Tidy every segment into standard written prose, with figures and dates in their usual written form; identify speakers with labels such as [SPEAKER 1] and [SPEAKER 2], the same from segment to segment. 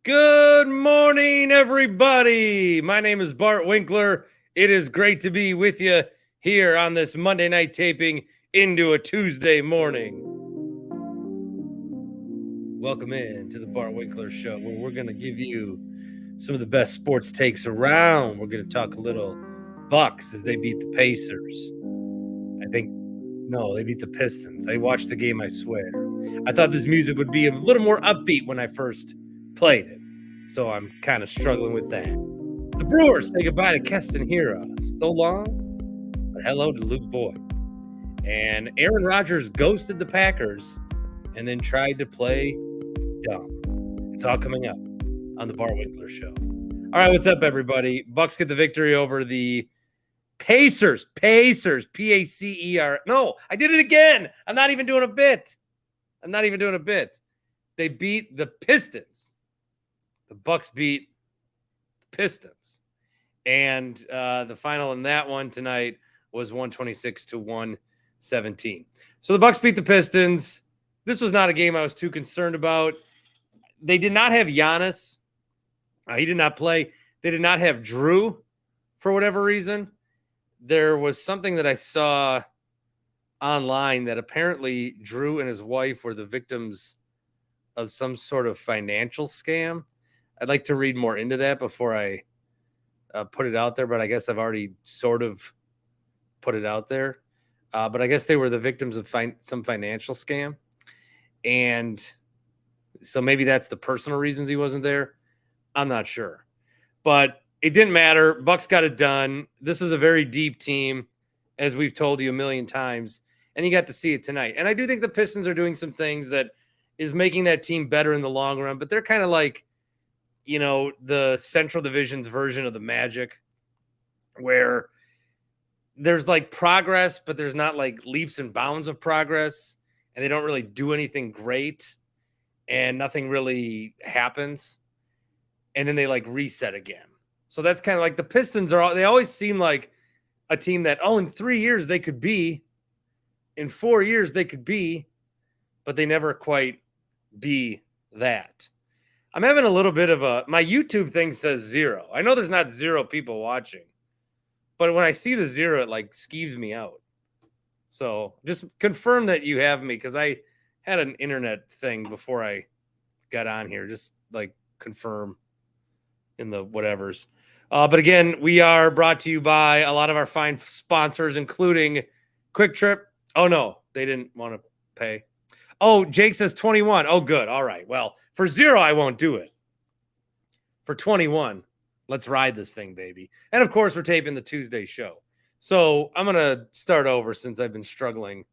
[SPEAKER 1] Good morning, everybody. My name is Bart Winkler. It is great to be with you here on this Monday night taping into a Tuesday morning. Welcome in to the Bart Winkler Show, where we're going to give you some of the best sports takes around. We're going to talk a little Bucks as they beat the Pacers. They beat the Pistons. I watched the game, I swear. I thought this music would be a little more upbeat when I first played it, so I'm kind of struggling with that. The Brewers say goodbye to Keston Hiura. So long, but hello to Luke Voigt. And Aaron Rodgers ghosted the Packers and then tried to play dumb. It's all coming up on the Bart Winkler Show. All right, what's up, everybody? Bucks get the victory over the Pacers, P-A-C-E-R. No, I did it again. I'm not even doing a bit. They beat the Pistons. The Bucks beat the Pistons. And the final in that one tonight was 126-117. So the Bucks beat the Pistons. This was not a game I was too concerned about. They did not have Giannis. He did not play. They did not have Drew for whatever reason. There was something that I saw online that apparently Drew and his wife were the victims of some sort of financial scam. I'd like to read more into that before I put it out there, but I guess I've already sort of put it out there. But I guess they were the victims of some financial scam. And so maybe that's the personal reasons he wasn't there. I'm not sure. But it didn't matter. Bucks got it done. This is a very deep team, as we've told you a million times, and you got to see it tonight. And I do think the Pistons are doing some things that is making that team better in the long run, but they're kind of like, the Central Division's version of the Magic, where there's like progress, but there's not like leaps and bounds of progress, and they don't really do anything great, and nothing really happens, and then they like reset again. So that's kind of like the Pistons they always seem like a team that, in 3 years they could be, in 4 years they could be, but they never quite be that. I'm having a little bit of my YouTube thing says 0. I know there's not 0 people watching, but when I see the 0, it like skeeves me out. So just confirm that you have me, because I had an internet thing before I got on here. Just like confirm in the whatevers. But again, we are brought to you by a lot of our fine sponsors, including Quick Trip. Oh, no, they didn't want to pay. Oh, Jake says 21. Oh, good. All right. Well, for 0, I won't do it. For 21, let's ride this thing, baby. And, of course, we're taping the Tuesday show. So I'm going to start over since I've been struggling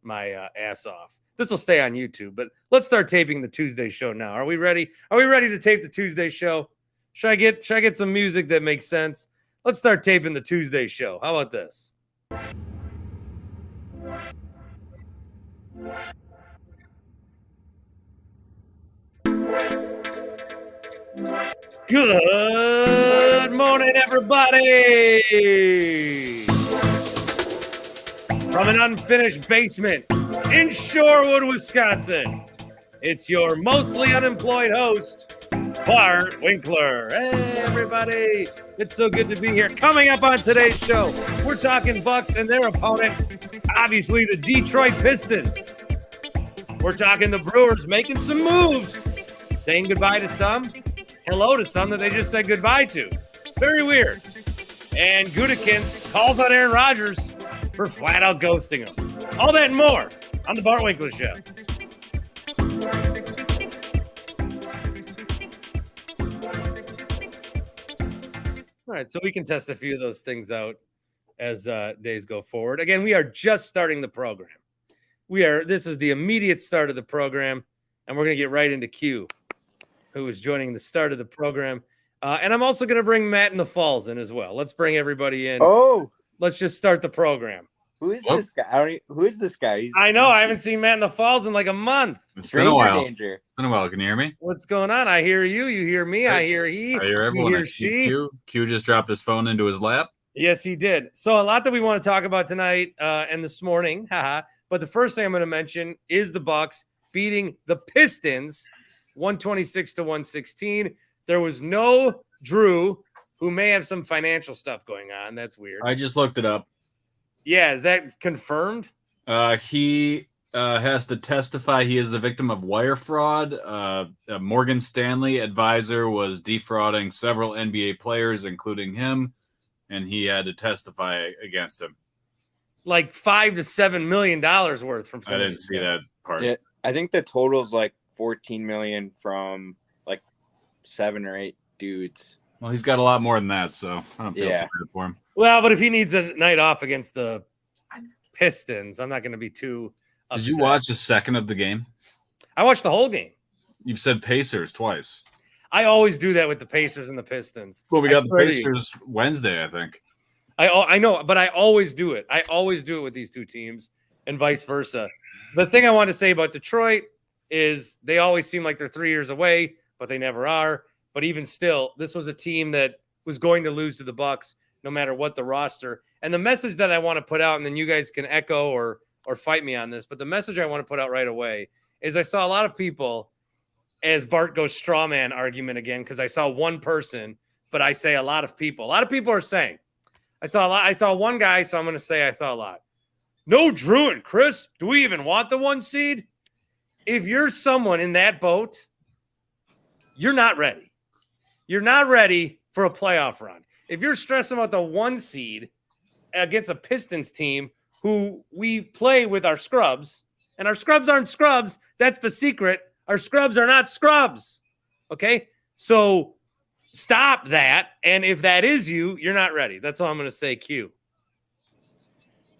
[SPEAKER 1] my ass off. This will stay on YouTube, but let's start taping the Tuesday show now. Are we ready? Are we ready to tape the Tuesday show? Should I get some music that makes sense? Let's start taping the Tuesday show. How about this? Good morning, everybody. From an unfinished basement in Shorewood, Wisconsin, it's your mostly unemployed host, Bart Winkler. Hey, everybody. It's so good to be here. Coming up on today's show, we're talking Bucks and their opponent, obviously the Detroit Pistons. We're talking the Brewers making some moves, saying goodbye to some, hello to some that they just said goodbye to. Very weird. And Gutekunst calls on Aaron Rodgers for flat out ghosting him. All that and more on the Bart Winkler Show. All right, so we can test a few of those things out as days go forward. Again, we are just starting the program. This is the immediate start of the program, and we're going to get right into Q, who is joining the start of the program. And I'm also going to bring Matt in the Falls in as well. Let's bring everybody in.
[SPEAKER 2] Oh,
[SPEAKER 1] let's just start the program.
[SPEAKER 2] Who is this guy? Who is this guy?
[SPEAKER 1] I know. I haven't seen Matt in the Falls in like a month.
[SPEAKER 3] It's been a while.
[SPEAKER 2] Danger.
[SPEAKER 3] It's been a while. Can you hear me?
[SPEAKER 1] What's going on? I hear you. You hear me. I hear he.
[SPEAKER 3] I hear everyone.
[SPEAKER 1] You hear she.
[SPEAKER 3] Q just dropped his phone into his lap.
[SPEAKER 1] Yes, he did. So a lot that we want to talk about tonight and this morning. But the first thing I'm going to mention is the Bucks beating the Pistons 126-116. There was no Drew, who may have some financial stuff going on. That's weird.
[SPEAKER 3] I just looked it up.
[SPEAKER 1] Yeah, is that confirmed?
[SPEAKER 3] He has to testify he is the victim of wire fraud. A Morgan Stanley advisor was defrauding several NBA players, including him, and he had to testify against him.
[SPEAKER 1] Like $5 to $7 million worth from.
[SPEAKER 3] I didn't see that part.
[SPEAKER 2] Yeah, I think the total is like 14 million from like 7 or 8 dudes.
[SPEAKER 3] Well, he's got a lot more than that, so I don't feel too bad for him.
[SPEAKER 1] Well, but if he needs a night off against the Pistons, I'm not going to be too upset.
[SPEAKER 3] Did you watch a second of the game?
[SPEAKER 1] I watched the whole game.
[SPEAKER 3] You've said Pacers twice.
[SPEAKER 1] I always do that with the Pacers and the Pistons.
[SPEAKER 3] Well, we got the Pacers Wednesday, I think.
[SPEAKER 1] I know, but I always do it. I always do it with these two teams and vice versa. The thing I want to say about Detroit is they always seem like they're 3 years away, but they never are. But even still, this was a team that was going to lose to the Bucks no matter what the roster. And the message that I want to put out, and then you guys can echo or fight me on this, but the message I want to put out right away is I saw a lot of people, as Bart goes straw man argument again, because I saw one person, but I say a lot of people. A lot of people are saying, I saw one guy, so I'm going to say I saw a lot. No Drew and Chris. Do we even want the 1 seed? If you're someone in that boat, you're not ready. You're not ready for a playoff run. If you're stressing about the 1 seed against a Pistons team who we play with our scrubs, and our scrubs aren't scrubs, that's the secret. Our scrubs are not scrubs. Okay? So stop that. And if that is you, you're not ready. That's all I'm going to say, Q.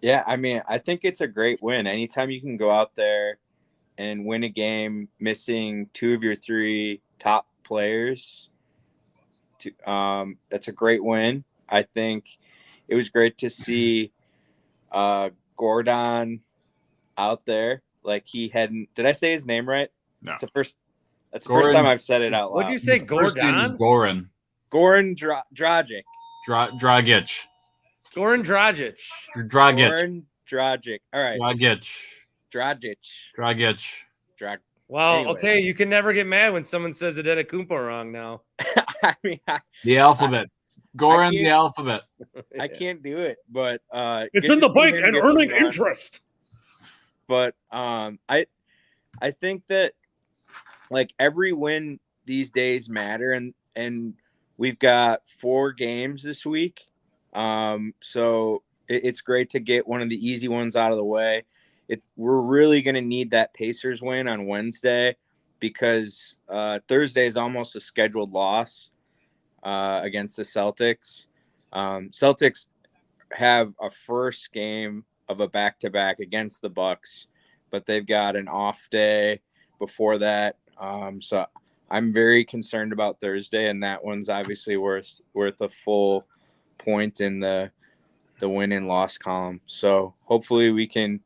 [SPEAKER 2] Yeah, I mean, I think it's a great win. Anytime you can go out there and win a game missing 2 of your 3 top players, that's a great win. I think it was great to see Gordon out there. Like he hadn't. Did I say his name right?
[SPEAKER 3] No.
[SPEAKER 2] That's the first time I've said it out loud.
[SPEAKER 1] What'd you say, Gordon?
[SPEAKER 3] First name is Goran.
[SPEAKER 2] Goran Dragic.
[SPEAKER 3] Dragic.
[SPEAKER 1] Goran Dragic.
[SPEAKER 3] Dragic.
[SPEAKER 2] Goran Dragic. All right.
[SPEAKER 3] Dragic.
[SPEAKER 1] Well,
[SPEAKER 2] Anyway.
[SPEAKER 1] okay, you can never get mad when someone says Adetokounmpo wrong now.
[SPEAKER 2] I mean,
[SPEAKER 3] The alphabet. Goran, the alphabet.
[SPEAKER 2] I can't do it, but
[SPEAKER 1] It's
[SPEAKER 2] good
[SPEAKER 1] in the
[SPEAKER 2] to see
[SPEAKER 1] bank
[SPEAKER 2] him
[SPEAKER 1] and
[SPEAKER 2] get
[SPEAKER 1] earning
[SPEAKER 2] some run.
[SPEAKER 1] interest.
[SPEAKER 2] But I think that like every win these days matter, and we've got 4 games this week. So it's great to get one of the easy ones out of the way. We're really going to need that Pacers win on Wednesday because Thursday is almost a scheduled loss against the Celtics. Celtics have a first game of a back-to-back against the Bucks, but they've got an off day before that. So I'm very concerned about Thursday, and that one's obviously worth a full point in the win and loss column. So hopefully we can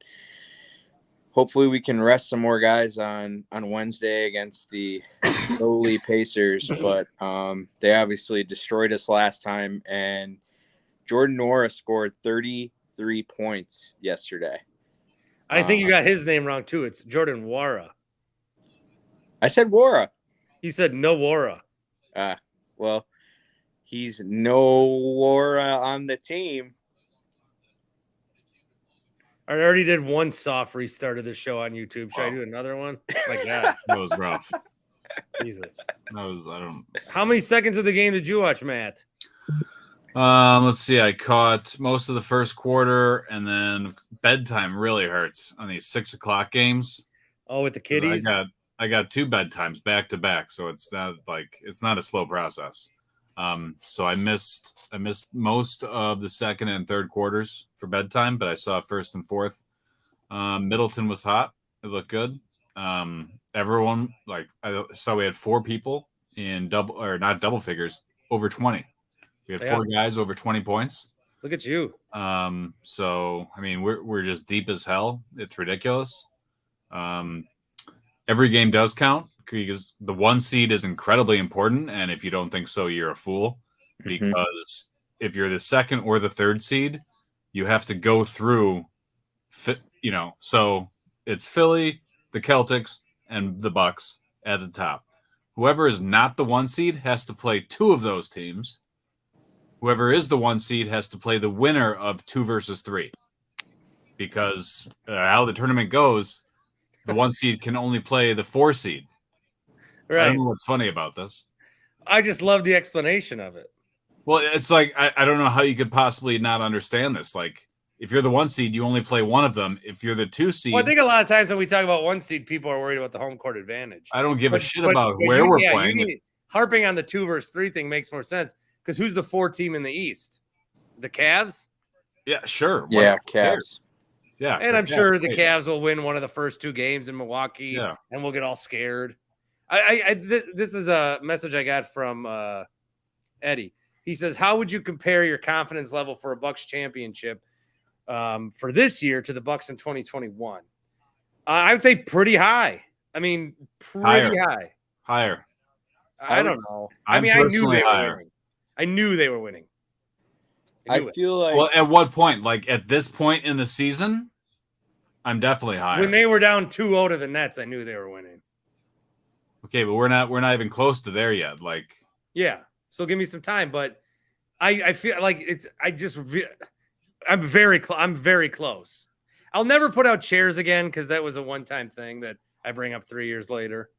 [SPEAKER 2] rest some more guys on Wednesday against the lowly Pacers, but they obviously destroyed us last time, and Jordan Nwora scored 33 points yesterday.
[SPEAKER 1] I think you got his name wrong, too. It's Jordan Nwora.
[SPEAKER 2] I said Nwora.
[SPEAKER 1] You said no Nwora.
[SPEAKER 2] Well, he's no Nwora on the team.
[SPEAKER 1] I already did one soft restart of the show on YouTube. Should I do another one? My God.
[SPEAKER 3] That was rough.
[SPEAKER 1] Jesus.
[SPEAKER 3] How
[SPEAKER 1] How many seconds of the game did you watch, Matt?
[SPEAKER 3] Let's see. I caught most of the first quarter, and then bedtime really hurts on these 6 o'clock games.
[SPEAKER 1] Oh, with the kiddies?
[SPEAKER 3] I got 2 bedtimes back to back, so it's not a slow process. So I missed most of the second and third quarters for bedtime, but I saw first and fourth. Middleton was hot. It looked good. Everyone, I saw we had 4 people in not double figures, over 20. We had 4 guys over 20 points.
[SPEAKER 1] Look at you.
[SPEAKER 3] So I mean, we're just deep as hell. It's ridiculous. Every game does count because the 1 seed is incredibly important. And if you don't think so, you're a fool. Because if you're the 2nd or the 3rd seed, you have to go through, so it's Philly, the Celtics, and the Bucks at the top. whoever is not the 1 seed has to play 2 of those teams. Whoever is the 1 seed has to play the winner of 2 versus 3. Because how the tournament goes, the 1 seed can only play the 4 seed.
[SPEAKER 1] Right.
[SPEAKER 3] I don't know what's funny about this.
[SPEAKER 1] I just love the explanation of it.
[SPEAKER 3] Well, it's like I don't know how you could possibly not understand this. Like, if you're the 1 seed, you only play one of them. If you're the 2 seed,
[SPEAKER 1] Well, I think a lot of times when we talk about 1 seed, people are worried about the home court advantage.
[SPEAKER 3] I don't give a shit about where we're playing.
[SPEAKER 1] Harping on the 2 versus 3 thing makes more sense because who's the 4 team in the East? The Cavs?
[SPEAKER 3] Yeah, sure.
[SPEAKER 2] Yeah, Cavs.
[SPEAKER 3] Yeah,
[SPEAKER 1] and I'm sure the Cavs will win one of the first 2 games in Milwaukee, and we'll get all scared. This is a message I got from Eddie. He says, "How would you compare your confidence level for a Bucks championship for this year to the Bucks in 2021?" I would say pretty high. I mean, pretty high.
[SPEAKER 3] Higher.
[SPEAKER 1] I don't know. I knew they were winning. I knew they were winning.
[SPEAKER 2] I feel like.
[SPEAKER 3] Well, at what point? Like at this point in the season, I'm definitely higher.
[SPEAKER 1] When they were down 2-0 to the Nets, I knew they were winning.
[SPEAKER 3] Okay, but we're not even close to there yet. Like,
[SPEAKER 1] yeah. So give me some time, but I feel like I'm very close. I'll never put out chairs again because that was a one-time thing that I bring up 3 years later.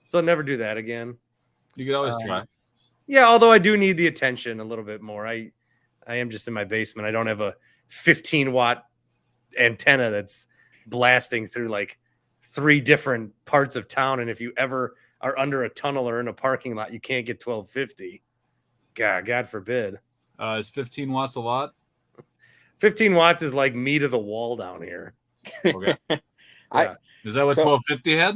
[SPEAKER 1] So I'll never do that again.
[SPEAKER 3] You could always try.
[SPEAKER 1] Yeah, although I do need the attention a little bit more. I am just in my basement. I don't have a 15-watt antenna that's blasting through like 3 different parts of town. And if you ever are under a tunnel or in a parking lot, you can't get 1250. God forbid.
[SPEAKER 3] Is 15 watts a lot?
[SPEAKER 1] 15 watts is like me to the wall down here.
[SPEAKER 3] Okay.
[SPEAKER 1] Yeah.
[SPEAKER 3] Is that what 1250 had?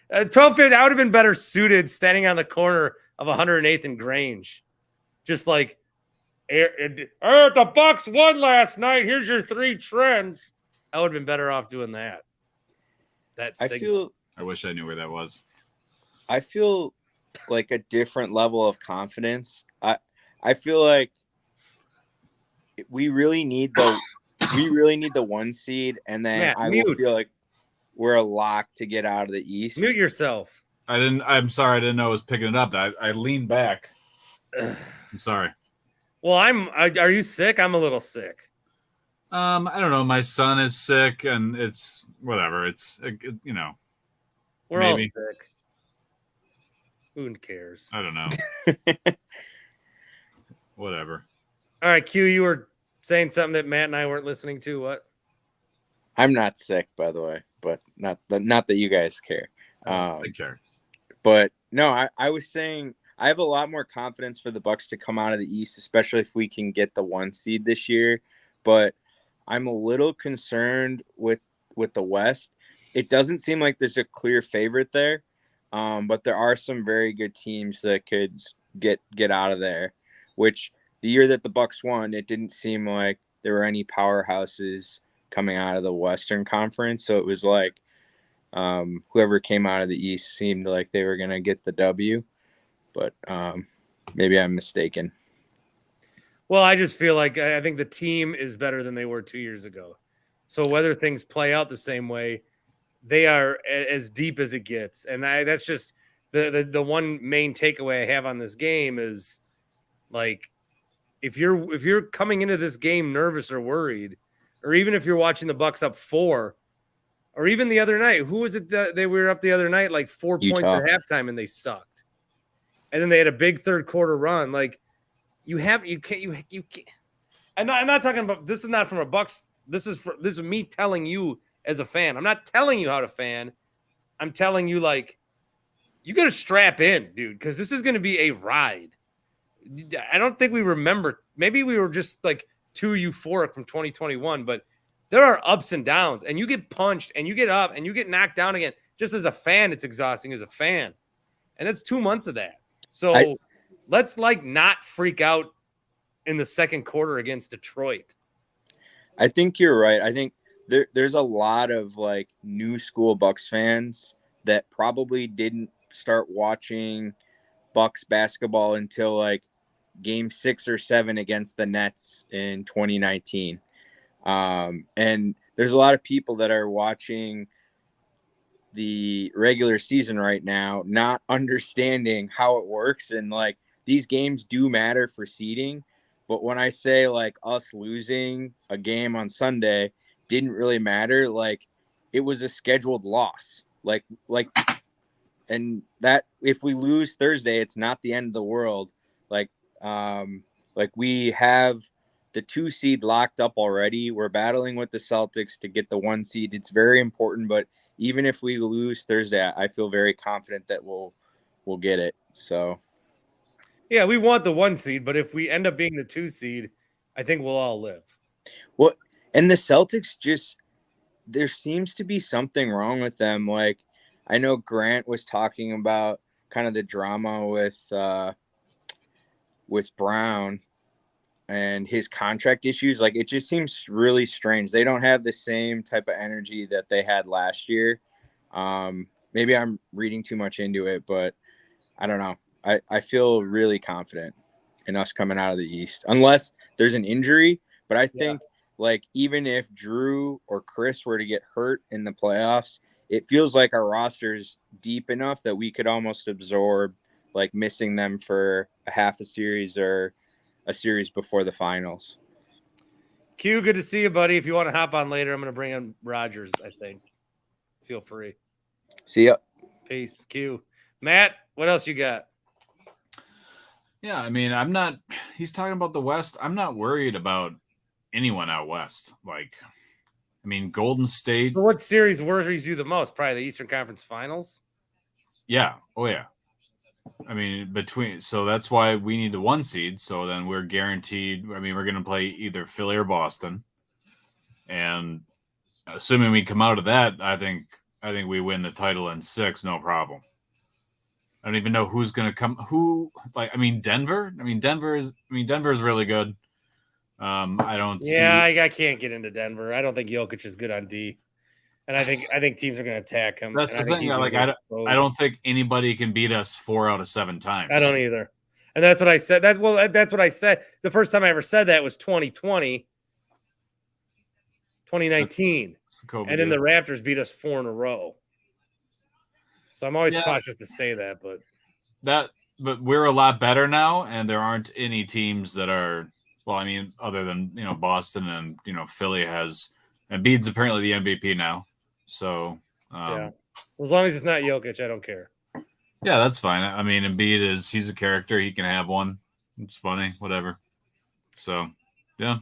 [SPEAKER 1] 1250, I would have been better suited standing on the corner of 108th and Grange. Just like, the Bucks won last night. Here's your 3 trends. I would have been better off doing that.
[SPEAKER 3] I wish I knew where that was.
[SPEAKER 2] I feel like a different level of confidence. I feel like we really need the 1 seed, and then
[SPEAKER 1] Matt,
[SPEAKER 2] will feel like we're a lock to get out of the East.
[SPEAKER 1] Mute yourself.
[SPEAKER 3] I'm sorry. I didn't know I was picking it up. I leaned back. I'm sorry.
[SPEAKER 1] Well, are you sick? I'm a little sick.
[SPEAKER 3] I don't know. My son is sick, and it's whatever. It's
[SPEAKER 1] we're
[SPEAKER 3] maybe.
[SPEAKER 1] all sick. Who cares?
[SPEAKER 3] I don't know. Whatever.
[SPEAKER 1] All right, Q, you were saying something that Matt and I weren't listening to. What?
[SPEAKER 2] I'm not sick, by the way, but not that you guys care.
[SPEAKER 3] I care.
[SPEAKER 2] But no, I was saying I have a lot more confidence for the Bucks to come out of the East, especially if we can get the 1 seed this year. But I'm a little concerned with the West. It doesn't seem like there's a clear favorite there, but there are some very good teams that could get out of there. Which the year that the Bucks won, it didn't seem like there were any powerhouses coming out of the Western Conference. So it was like whoever came out of the East seemed like they were going to get the W. But maybe I'm mistaken.
[SPEAKER 1] Well, I just feel like I think the team is better than they were 2 years ago. So whether things play out the same way, they are as deep as it gets. And that's just the one main takeaway I have on this game is like, if you're coming into this game nervous or worried, or even if you're watching the Bucks up 4, or even the other night, who was it that they were up the other night, like 4 points at halftime and they sucked. And then they had a big third quarter run. Like you can't. I'm not talking about, this is not from a Bucks. This is me telling you as a fan. I'm not telling you how to fan. I'm telling you, like, you got to strap in, dude, because this is going to be a ride. I don't think we remember. Maybe we were just like too euphoric from 2021, but there are ups and downs, and you get punched and you get up and you get knocked down again. Just as a fan, it's exhausting as a fan. And that's 2 months of that. So let's not freak out in the second quarter against Detroit.
[SPEAKER 2] I think you're right. I think there's a lot of like new school Bucks fans that probably didn't start watching Bucks basketball until like game 6 or 7 against the Nets in 2019. And there's a lot of people that are watching the regular season right now, not understanding how it works. And like these games do matter for seeding. But when I say like us losing a game on Sunday didn't really matter, like it was a scheduled loss. And that if we lose Thursday, it's not the end of the world. Like we have the 2 seed locked up already. We're battling with the Celtics to get the 1 seed. It's very important, but even if we lose Thursday, I feel very confident that we'll get it. So
[SPEAKER 1] yeah, we want the 1 seed, but if we end up being the 2 seed, I think we'll all live.
[SPEAKER 2] Well, and the Celtics just, there seems to be something wrong with them. Like I know Grant was talking about kind of the drama with Brown and his contract issues. Like it just seems really strange. They don't have the same type of energy that they had last year. Maybe I'm reading too much into it, but I don't know. I feel really confident in us coming out of the East, unless there's an injury. But I think like even if Drew or Chris were to get hurt in the playoffs, it feels like our roster's deep enough that we could almost absorb like missing them for a half a series or a series before the finals.
[SPEAKER 1] Q, good to see you, buddy. If you want to hop on later, I'm going to bring in Rodgers, I think. Feel free.
[SPEAKER 2] See ya.
[SPEAKER 1] Peace. Q. Matt, what else you got?
[SPEAKER 3] Yeah, I mean, he's talking about the West. I'm not worried about anyone out West. Like, I mean, Golden State.
[SPEAKER 1] So what series worries you the most? Probably the Eastern Conference Finals?
[SPEAKER 3] Yeah. Oh, yeah. I mean, so that's why we need the 1 seed. So then we're guaranteed. I mean, we're going to play either Philly or Boston. And assuming we come out of that, I think we win the title in 6, no problem. I don't even know who's going to come. Denver. Denver is really good. I don't.
[SPEAKER 1] I can't get into Denver. I don't think Jokic is good on D, and I think teams are going to attack him.
[SPEAKER 3] That's the thing. I don't think anybody can beat us 4 out of 7 times.
[SPEAKER 1] I don't either, and that's what I said. That's what I said. The first time I ever said that was 2020, 2019, and then the Raptors beat us 4 in a row. So I'm always cautious to say that, but
[SPEAKER 3] we're a lot better now, and there aren't any teams that are. Well, I mean, other than Boston and Philly has, and Embiid's apparently the MVP now. So
[SPEAKER 1] as long as it's not Jokic, I don't care.
[SPEAKER 3] Yeah, that's fine. I mean, Embiid he's a character. He can have one. It's funny, whatever. So yeah.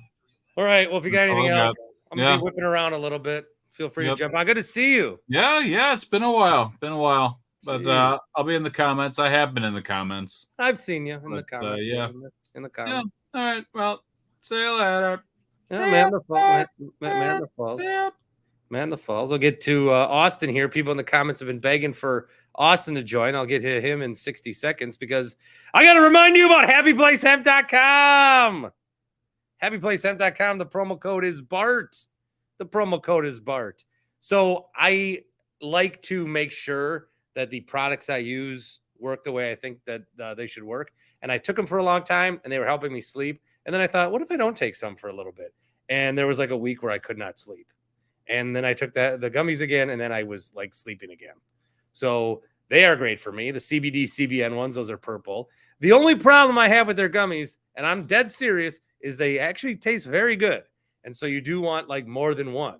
[SPEAKER 1] All right. Well, if you got anything else, I'm gonna be whipping around a little bit. Feel free to jump on. Good to see you.
[SPEAKER 3] Yeah. It's been a while. But I'll be in the comments. I have been in the comments.
[SPEAKER 1] I've seen you in the comments. In the comments.
[SPEAKER 3] Yeah. All right. Well, see you later.
[SPEAKER 1] Matt in the Falls. I'll get to Austin here. People in the comments have been begging for Austin to join. I'll get to him in 60 seconds because I got to remind you about HappyPlaceHemp.com. HappyPlaceHemp.com. The promo code is Bart. So I like to make sure that the products I use work the way I think that they should work. And I took them for a long time, and they were helping me sleep. And then I thought, what if I don't take some for a little bit? And there was like a week where I could not sleep. And then I took the gummies again, and then I was like sleeping again. So they are great for me. The CBD, CBN ones, those are purple. The only problem I have with their gummies, and I'm dead serious, is they actually taste very good. And so you do want like more than one,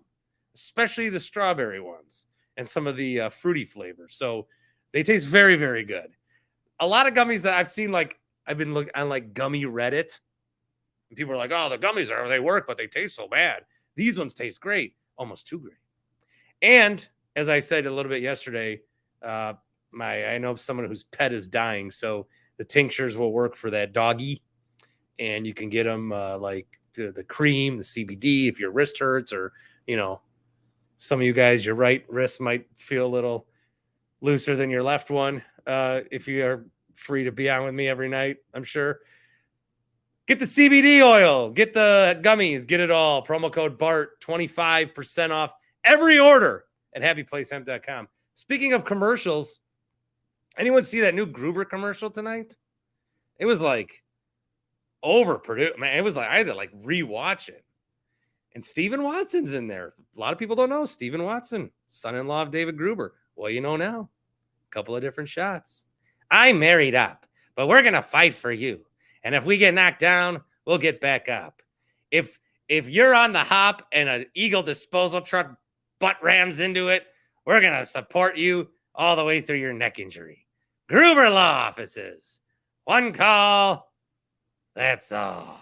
[SPEAKER 1] especially the strawberry ones and some of the fruity flavors. So they taste very, very good. A lot of gummies that I've seen, like I've been looking on like gummy Reddit, and people are like, oh, the gummies they work, but they taste so bad. These ones taste great, almost too great. And as I said a little bit yesterday, I know someone whose pet is dying, so the tinctures will work for that doggy, and you can get them like the cream, the CBD, if your wrist hurts, or some of you guys, your right wrist might feel a little looser than your left one. If you are free to be on with me every night, I'm sure. Get the CBD oil, get the gummies, get it all. Promo code BART, 25% off every order at HappyPlaceHemp.com. Speaking of commercials, anyone see that new Gruber commercial tonight? It was like overproduced. Man, it was like I had to like rewatch it. And Stephen Watson's in there. A lot of people don't know Stephen Watson, son-in-law of David Gruber. Well, you know now. A couple of different shots. I'm married up, but we're going to fight for you. And if we get knocked down, we'll get back up. If you're on the hop and an Eagle disposal truck butt rams into it, we're going to support you all the way through your neck injury. Gruber Law Offices. One call. That's all.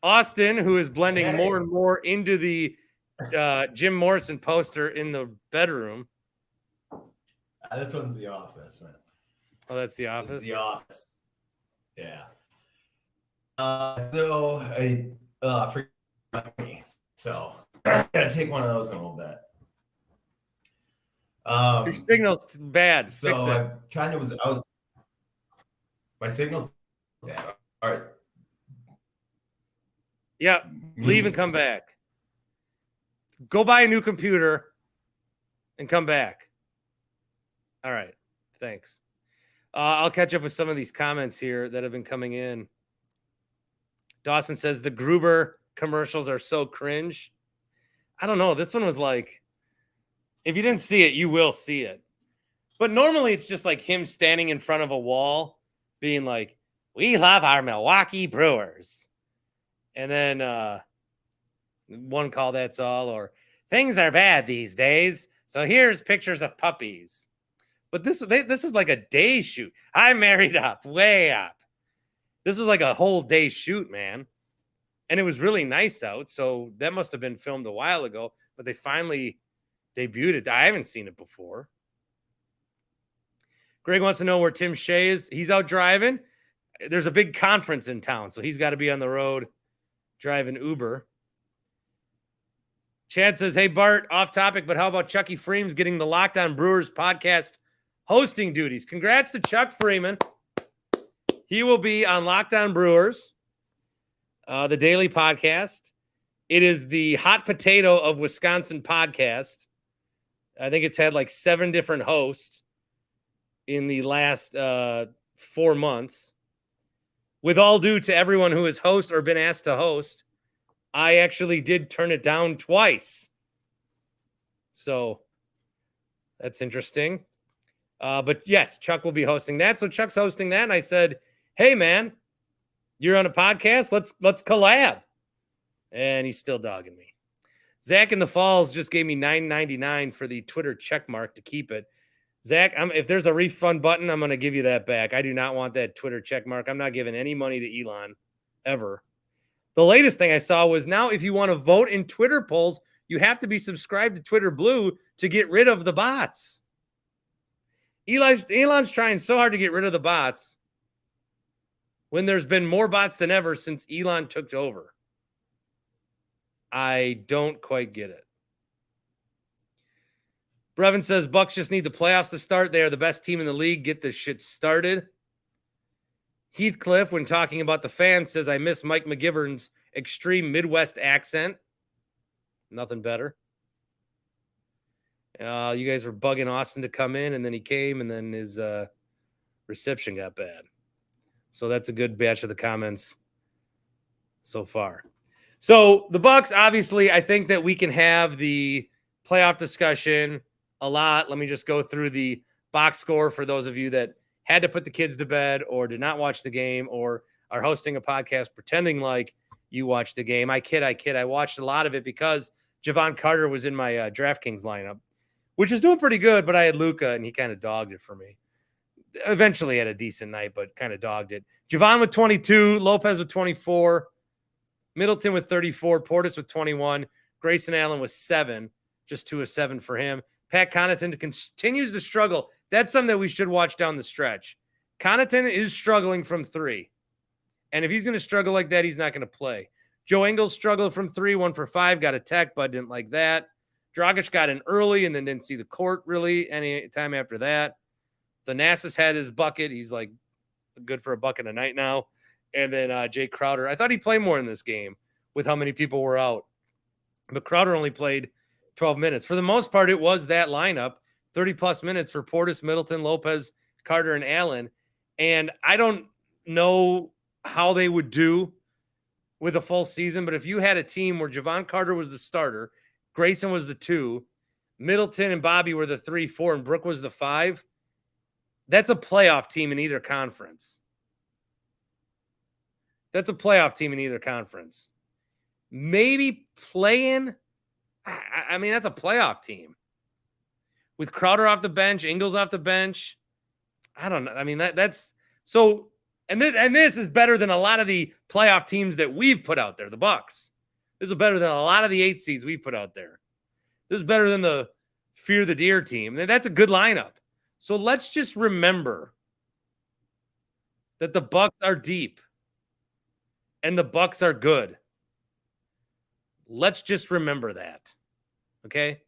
[SPEAKER 1] Austin, who is blending more and more into the Jim Morrison poster in the bedroom.
[SPEAKER 4] This one's The Office, man.
[SPEAKER 1] Oh, that's The Office?
[SPEAKER 4] This is The Office. Yeah. So I forgot me. So I gotta take one of those in a little bit.
[SPEAKER 1] Your signal's bad.
[SPEAKER 4] So
[SPEAKER 1] Fix it.
[SPEAKER 4] I was my signal's bad. All right.
[SPEAKER 1] Yep. Leave and come back. Go buy a new computer and come back. All right. Thanks. I'll catch up with some of these comments here that have been coming in. Dawson says the Gruber commercials are so cringe. I don't know. This one was like, if you didn't see it, you will see it. But normally it's just like him standing in front of a wall being like, we love our Milwaukee Brewers. And then one call, that's all, or things are bad these days. So here's pictures of puppies. But this is like a day shoot. I'm married up, way up. This was like a whole day shoot, man. And it was really nice out. So that must have been filmed a while ago. But they finally debuted it. I haven't seen it before. Greg wants to know where Tim Shea is. He's out driving. There's a big conference in town. So he's got to be on the road driving Uber. Chad says, hey, Bart, off topic, but how about Chucky Freeman's getting the Locked On Brewers podcast hosting duties? Congrats to Chuck Freeman. He will be on Locked On Brewers, the daily podcast. It is the hot potato of Wisconsin podcast. I think it's had like 7 different hosts in the last 4 months. With all due to everyone who has hosted or been asked to host, I actually did turn it down twice. So that's interesting. But yes, Chuck will be hosting that. So Chuck's hosting that. And I said, hey, man, you're on a podcast. Let's collab. And he's still dogging me. Zach in the Falls just gave me $9.99 for the Twitter check mark to keep it. Zach, if there's a refund button, I'm going to give you that back. I do not want that Twitter check mark. I'm not giving any money to Elon ever. The latest thing I saw was now if you want to vote in Twitter polls, you have to be subscribed to Twitter Blue to get rid of the bots. Elon's trying so hard to get rid of the bots when there's been more bots than ever since Elon took over. I don't quite get it. Brevin says Bucks just need the playoffs to start. They are the best team in the league. Get this shit started. Heathcliff, when talking about the fans, says I miss Mike McGivern's extreme Midwest accent. Nothing better. You guys were bugging Austin to come in, and then he came, and then his reception got bad. So that's a good batch of the comments so far. So the Bucks, obviously, I think that we can have the playoff discussion a lot. Let me just go through the box score for those of you that had to put the kids to bed or did not watch the game or are hosting a podcast pretending like you watched the game. I kid. I watched a lot of it because Javon Carter was in my DraftKings lineup, which is doing pretty good, but I had Luka, and he kind of dogged it for me. Eventually had a decent night, but kind of dogged it. Javon with 22, Lopez with 24, Middleton with 34, Portis with 21, Grayson Allen with 7, just 2 of 7 for him. Pat Connaughton continues to struggle. That's something that we should watch down the stretch. Connaughton is struggling from 3. And if he's going to struggle like that, he's not going to play. Joe Ingles struggled from 3, 1 for 5, got a tech, but didn't like that. Dragic got in early and then didn't see the court really any time after that. Thanasis had his bucket. He's like good for a bucket a night now. And then Jay Crowder. I thought he'd play more in this game with how many people were out. But Crowder only played 12 minutes. For the most part, it was that lineup, 30-plus minutes for Portis, Middleton, Lopez, Carter, and Allen. And I don't know how they would do with a full season, but if you had a team where Javon Carter was the starter, Grayson was the 2, Middleton and Bobby were the 3, 4, and Brooke was the 5. That's a playoff team in either conference. That's a playoff team in either conference. Maybe playing. I mean, that's a playoff team. With Crowder off the bench, Ingles off the bench. I don't know. I mean, that's so. And this is better than a lot of the playoff teams that we've put out there, the Bucks. This is better than a lot of the 8 seeds we've put out there. This is better than the Fear the Deer team. That's a good lineup. So let's just remember that the Bucks are deep and the Bucks are good. Let's just remember that. Okay?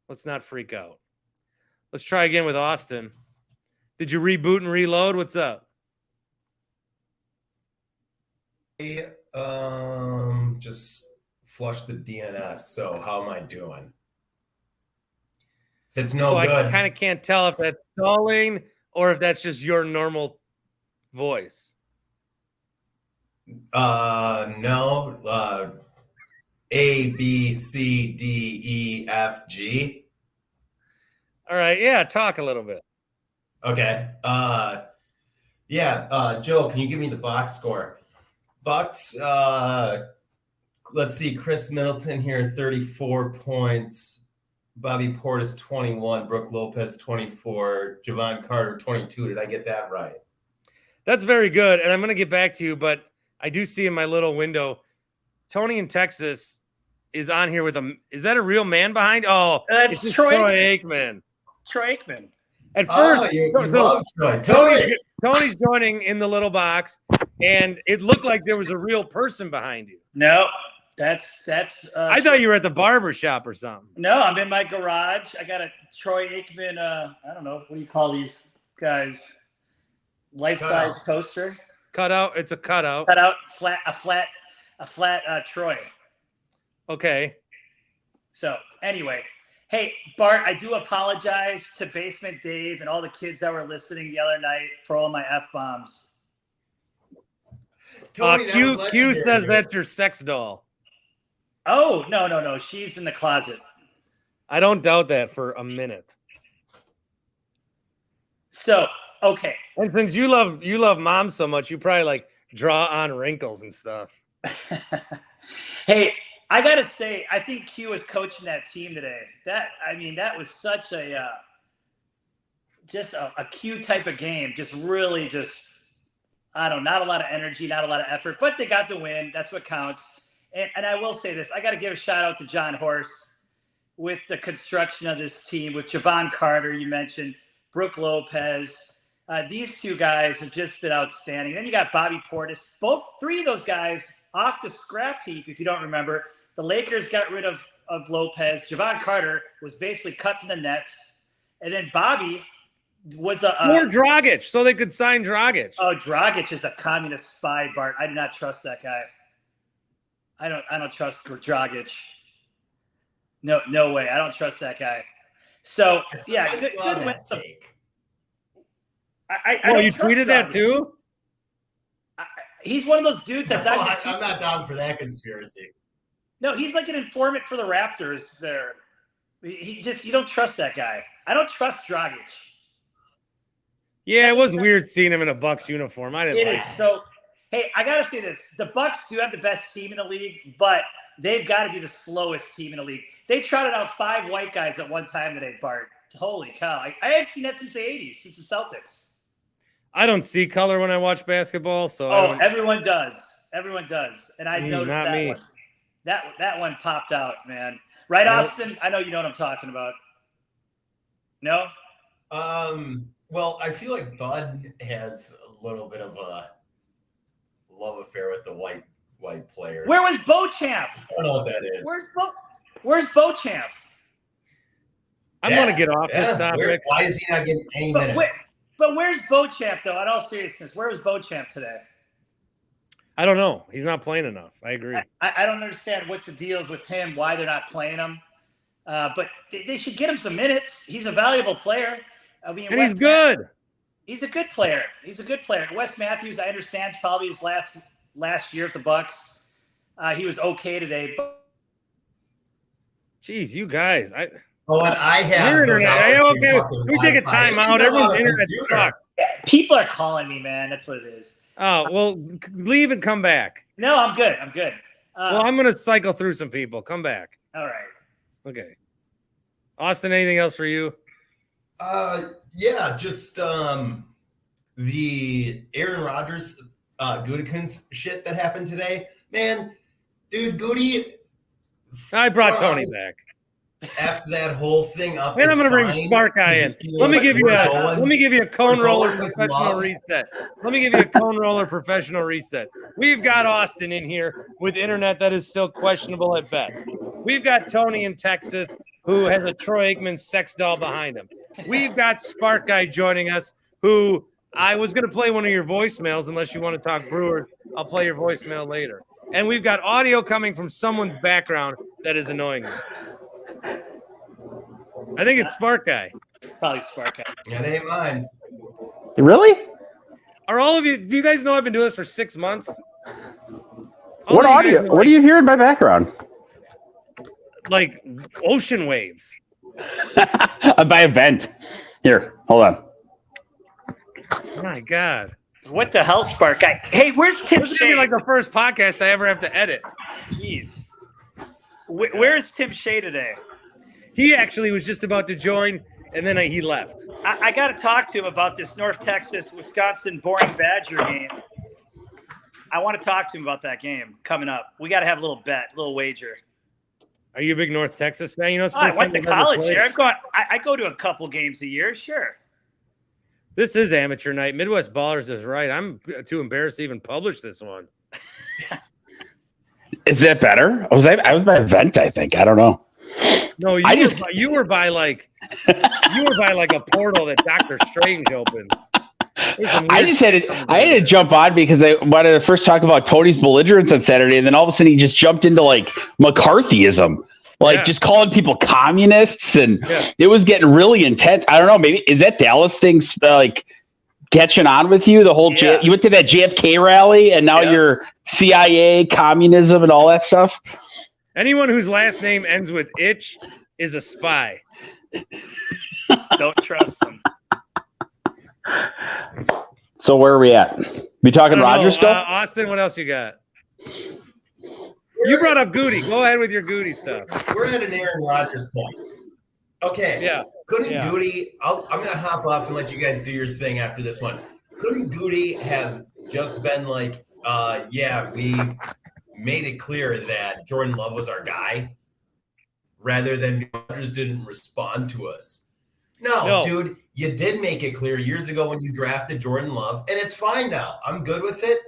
[SPEAKER 1] Let's not freak out. Let's try again with Austin. Did you reboot and reload? What's up?
[SPEAKER 4] Just flush the DNS. So how am I doing? If it's no
[SPEAKER 1] so
[SPEAKER 4] good.
[SPEAKER 1] I kind of can't tell if that's stalling or if that's just your normal voice.
[SPEAKER 4] No. A, B, C, D, E, F, G.
[SPEAKER 1] All right. Yeah. Talk a little bit.
[SPEAKER 4] Okay. Joe, can you give me the box score? Bucks, let's see. Chris Middleton here, 34 points. Bobby Portis, 21. Brooke Lopez, 24. Javon Carter, 22. Did I get that right?
[SPEAKER 1] That's very good. And I'm going to get back to you, but I do see in my little window, Tony in Texas is on here with is that a real man behind? Oh,
[SPEAKER 5] that's
[SPEAKER 1] it's
[SPEAKER 5] Troy
[SPEAKER 1] Aikman.
[SPEAKER 5] Troy Aikman.
[SPEAKER 1] At first,
[SPEAKER 4] you love Troy.
[SPEAKER 1] Tony's joining in the little box, and it looked like there was a real person behind you.
[SPEAKER 5] No, that's.
[SPEAKER 1] I thought you were at the barber shop or something.
[SPEAKER 5] No, I'm in my garage. I got a Troy Aikman. I don't know, what do you call these guys? Life-size poster.
[SPEAKER 1] Cutout. It's a cutout.
[SPEAKER 5] Cutout. A flat Troy.
[SPEAKER 1] Okay.
[SPEAKER 5] So anyway, hey Bart, I do apologize to Basement Dave and all the kids that were listening the other night for all my F-bombs.
[SPEAKER 1] Q says that's your sex doll.
[SPEAKER 5] Oh, no. She's in the closet.
[SPEAKER 1] I don't doubt that for a minute.
[SPEAKER 5] So, okay.
[SPEAKER 1] And since you love mom so much, you probably like draw on wrinkles and stuff.
[SPEAKER 5] Hey, I got to say, I think Q was coaching that team today. That was such just a Q type of game. Just really not a lot of energy, not a lot of effort, but they got the win. That's what counts. And I will say this, I got to give a shout out to John Horst with the construction of this team, with Javon Carter, you mentioned, Brooke Lopez. These two guys have just been outstanding. Then you got Bobby Portis. Three of those guys off the scrap heap, if you don't remember. The Lakers got rid of Lopez. Javon Carter was basically cut from the Nets. And then Bobby was
[SPEAKER 1] more Dragic, so they could sign Dragic.
[SPEAKER 5] Oh, Dragic is a communist spy, Bart. I do not trust that guy. I don't trust Dragic. No way. I don't trust that guy. So yeah, good win.
[SPEAKER 1] You tweeted that too?
[SPEAKER 5] He's one of those dudes that
[SPEAKER 4] I'm not down for that conspiracy.
[SPEAKER 5] No, he's like an informant for the Raptors there. You don't trust that guy. I don't trust Dragic.
[SPEAKER 1] Yeah, it was weird seeing him in a Bucks uniform. I didn't like it.
[SPEAKER 5] So, hey, I got to say this. The Bucks do have the best team in the league, but they've got to be the slowest team in the league. They trotted out 5 white guys at one time today, Bart. Holy cow. I hadn't seen that since the 80s, since the Celtics.
[SPEAKER 1] I don't see color when I watch basketball, so
[SPEAKER 5] everyone does. Everyone does. And I noticed
[SPEAKER 1] not
[SPEAKER 5] that
[SPEAKER 1] me.
[SPEAKER 5] one. That one popped out, man. Right, Austin? I know you know what I'm talking about. No?
[SPEAKER 4] Well, I feel like Bud has a little bit of a love affair with the white players.
[SPEAKER 5] Where was Beauchamp?
[SPEAKER 4] I don't know what that is.
[SPEAKER 5] Where's Beauchamp?
[SPEAKER 1] I'm going to get off this topic.
[SPEAKER 4] Why is he not getting any minutes?
[SPEAKER 5] But where's Beauchamp, though? In all seriousness, where was Beauchamp today?
[SPEAKER 1] I don't know. He's not playing enough. I agree.
[SPEAKER 5] I don't understand what the deal is with him, why they're not playing him. But they should get him some minutes. He's a valuable player.
[SPEAKER 1] He's good.
[SPEAKER 5] He's a good player. Wes Matthews, I understand, is probably his last year at the Bucks. He was okay today. But...
[SPEAKER 1] Jeez, you guys.
[SPEAKER 4] Oh, and I have.
[SPEAKER 1] Your
[SPEAKER 4] no
[SPEAKER 1] internet.
[SPEAKER 4] doubt
[SPEAKER 1] Hey,
[SPEAKER 4] that
[SPEAKER 1] okay,
[SPEAKER 4] you fucking
[SPEAKER 1] we take a
[SPEAKER 4] Wi-Fi.
[SPEAKER 1] time
[SPEAKER 4] It's
[SPEAKER 1] out.
[SPEAKER 4] not
[SPEAKER 1] Everyone's
[SPEAKER 4] on a
[SPEAKER 1] internet
[SPEAKER 4] computer.
[SPEAKER 1] sucks.
[SPEAKER 5] People are calling me, man. That's what it is.
[SPEAKER 1] Oh, well, leave and come back.
[SPEAKER 5] No, I'm good. I'm good.
[SPEAKER 1] Well, I'm going to cycle through some people. Come back.
[SPEAKER 5] All right.
[SPEAKER 1] Okay. Austin, anything else for you?
[SPEAKER 4] Yeah, just the Aaron Rodgers Gutekunst shit that happened today. Man, dude, Goody.
[SPEAKER 1] I brought Tony back.
[SPEAKER 4] After that whole thing up,
[SPEAKER 1] And I'm going to bring Spark Guy in. Let me give you a cone roller professional reset. Let me give you a cone roller professional reset. We've got Austin in here with internet that is still questionable at best. We've got Tony in Texas who has a Troy Aikman sex doll behind him. We've got Spark Guy joining us who I was going to play one of your voicemails unless you want to talk Brewers. I'll play your voicemail later. And we've got audio coming from someone's background that is annoying me. I think it's Spark Guy.
[SPEAKER 5] Probably Spark Guy.
[SPEAKER 4] That ain't mine.
[SPEAKER 6] Really?
[SPEAKER 1] Are all of you? Do you guys know I've been doing this for 6 months?
[SPEAKER 6] What audio? What do you hear in my background?
[SPEAKER 1] Like ocean waves.
[SPEAKER 6] By a vent. Here, hold on.
[SPEAKER 1] My God.
[SPEAKER 5] What the hell, Spark Guy? Hey, where's Tim
[SPEAKER 1] This is gonna be
[SPEAKER 5] Shea?
[SPEAKER 1] like the first podcast I ever have to edit.
[SPEAKER 5] Jeez. Where is Tim Shea today?
[SPEAKER 1] He actually was just about to join, and then he left.
[SPEAKER 5] I got to talk to him about this North Texas, Wisconsin boring Badger game. I want to talk to him about that game coming up. We got to have a little bet, a little wager.
[SPEAKER 1] Are you a big North Texas fan? You know, it's the
[SPEAKER 5] I
[SPEAKER 1] first
[SPEAKER 5] went to
[SPEAKER 1] time they've ever
[SPEAKER 5] college
[SPEAKER 1] played.
[SPEAKER 5] here. I go to a couple games a year, sure.
[SPEAKER 1] This is amateur night. Midwest Ballers is right. I'm too embarrassed to even publish this one.
[SPEAKER 6] Is that better? I was by a vent, I think. I don't know.
[SPEAKER 1] No, you were by like a portal that Doctor Strange opens.
[SPEAKER 6] I had to jump on because I wanted to first talk about Tony's belligerence on Saturday, and then all of a sudden he just jumped into like McCarthyism, just calling people communists, and it was getting really intense. I don't know, maybe is that Dallas thing like catching on with you? The whole you went to that JFK rally, and now you're CIA, communism, and all that stuff.
[SPEAKER 1] Anyone whose last name ends with itch is a spy.
[SPEAKER 5] Don't trust them.
[SPEAKER 6] So where are we at? We talking Rodgers stuff?
[SPEAKER 1] Austin, what else you got? You brought up Goody. Go ahead with your Goody stuff.
[SPEAKER 4] We're at an Aaron Rodgers point. Okay.
[SPEAKER 1] Yeah.
[SPEAKER 4] Couldn't Goody? I'm going to hop off and let you guys do your thing after this one. Couldn't Goody have just been like, we made it clear that Jordan Love was our guy, rather than Rodgers didn't respond to us? No, dude, you did make it clear years ago when you drafted Jordan Love, and it's fine now. I'm good with it.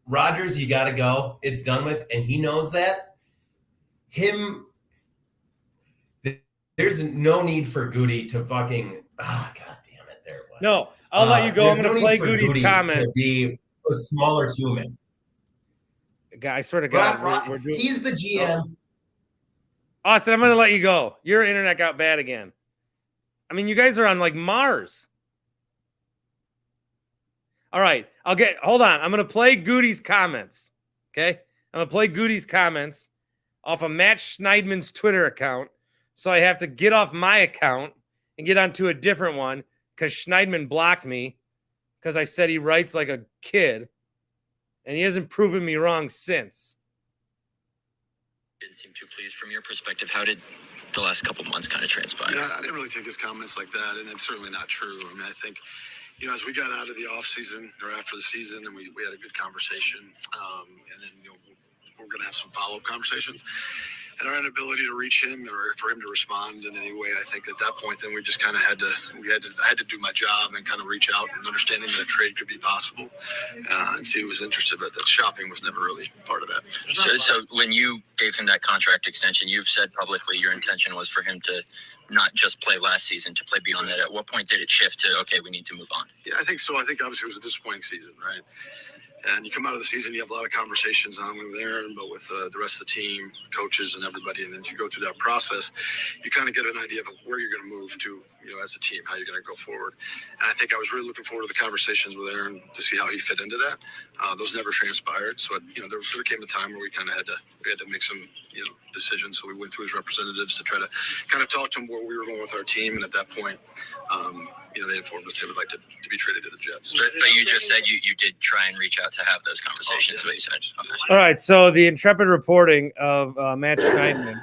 [SPEAKER 4] Rodgers, you got to go. It's done with, and he knows that. There's no need for Goody to fucking, God damn it, there.
[SPEAKER 1] No, I'll let you go. I'm going to play
[SPEAKER 4] Goody
[SPEAKER 1] Goody's comment.
[SPEAKER 4] To be a smaller human.
[SPEAKER 1] I swear to God, we're doing.
[SPEAKER 4] He's the GM.
[SPEAKER 1] Austin, I'm going to let you go. Your internet got bad again. I mean, you guys are on like Mars. All right. Hold on. I'm going to play Goody's comments. Okay. I'm going to play Goody's comments off of Matt Schneidman's Twitter account. So I have to get off my account and get onto a different one because Schneidman blocked me because I said he writes like a kid. And he hasn't proven me wrong since.
[SPEAKER 7] Didn't seem too pleased from your perspective. How did the last couple months kind of transpire?
[SPEAKER 8] Yeah, I didn't really take his comments like that, and it's certainly not true. I mean, I think, as we got out of the offseason or after the season, and we had a good conversation, and then, we're going to have some follow-up conversations. And our inability to reach him or for him to respond in any way, I think at that point, then we just kind of I had to do my job and kind of reach out and understanding that a trade could be possible and see who was interested. But that shopping was never really part of that.
[SPEAKER 7] So when you gave him that contract extension, you've said publicly your intention was for him to not just play last season, to play beyond that. At what point did it shift to, okay, we need to move on?
[SPEAKER 8] Yeah, I think so. I think obviously it was a disappointing season, right? And you come out of the season, you have a lot of conversations, not only with Aaron, but with the rest of the team, coaches, and everybody. And then you go through that process, you kind of get an idea of where you're going to move to, as a team, how you're going to go forward. And I think I was really looking forward to the conversations with Aaron to see how he fit into that. Those never transpired. So, there came a time where we kind of had to make some, decisions. So we went through his representatives to try to kind of talk to him where we were going with our team. And at that point, they informed us they would like to be traded to the Jets.
[SPEAKER 7] But you just said you did try and reach out to have those conversations. What you said. Okay.
[SPEAKER 1] All right. So the intrepid reporting of Matt Schneidman.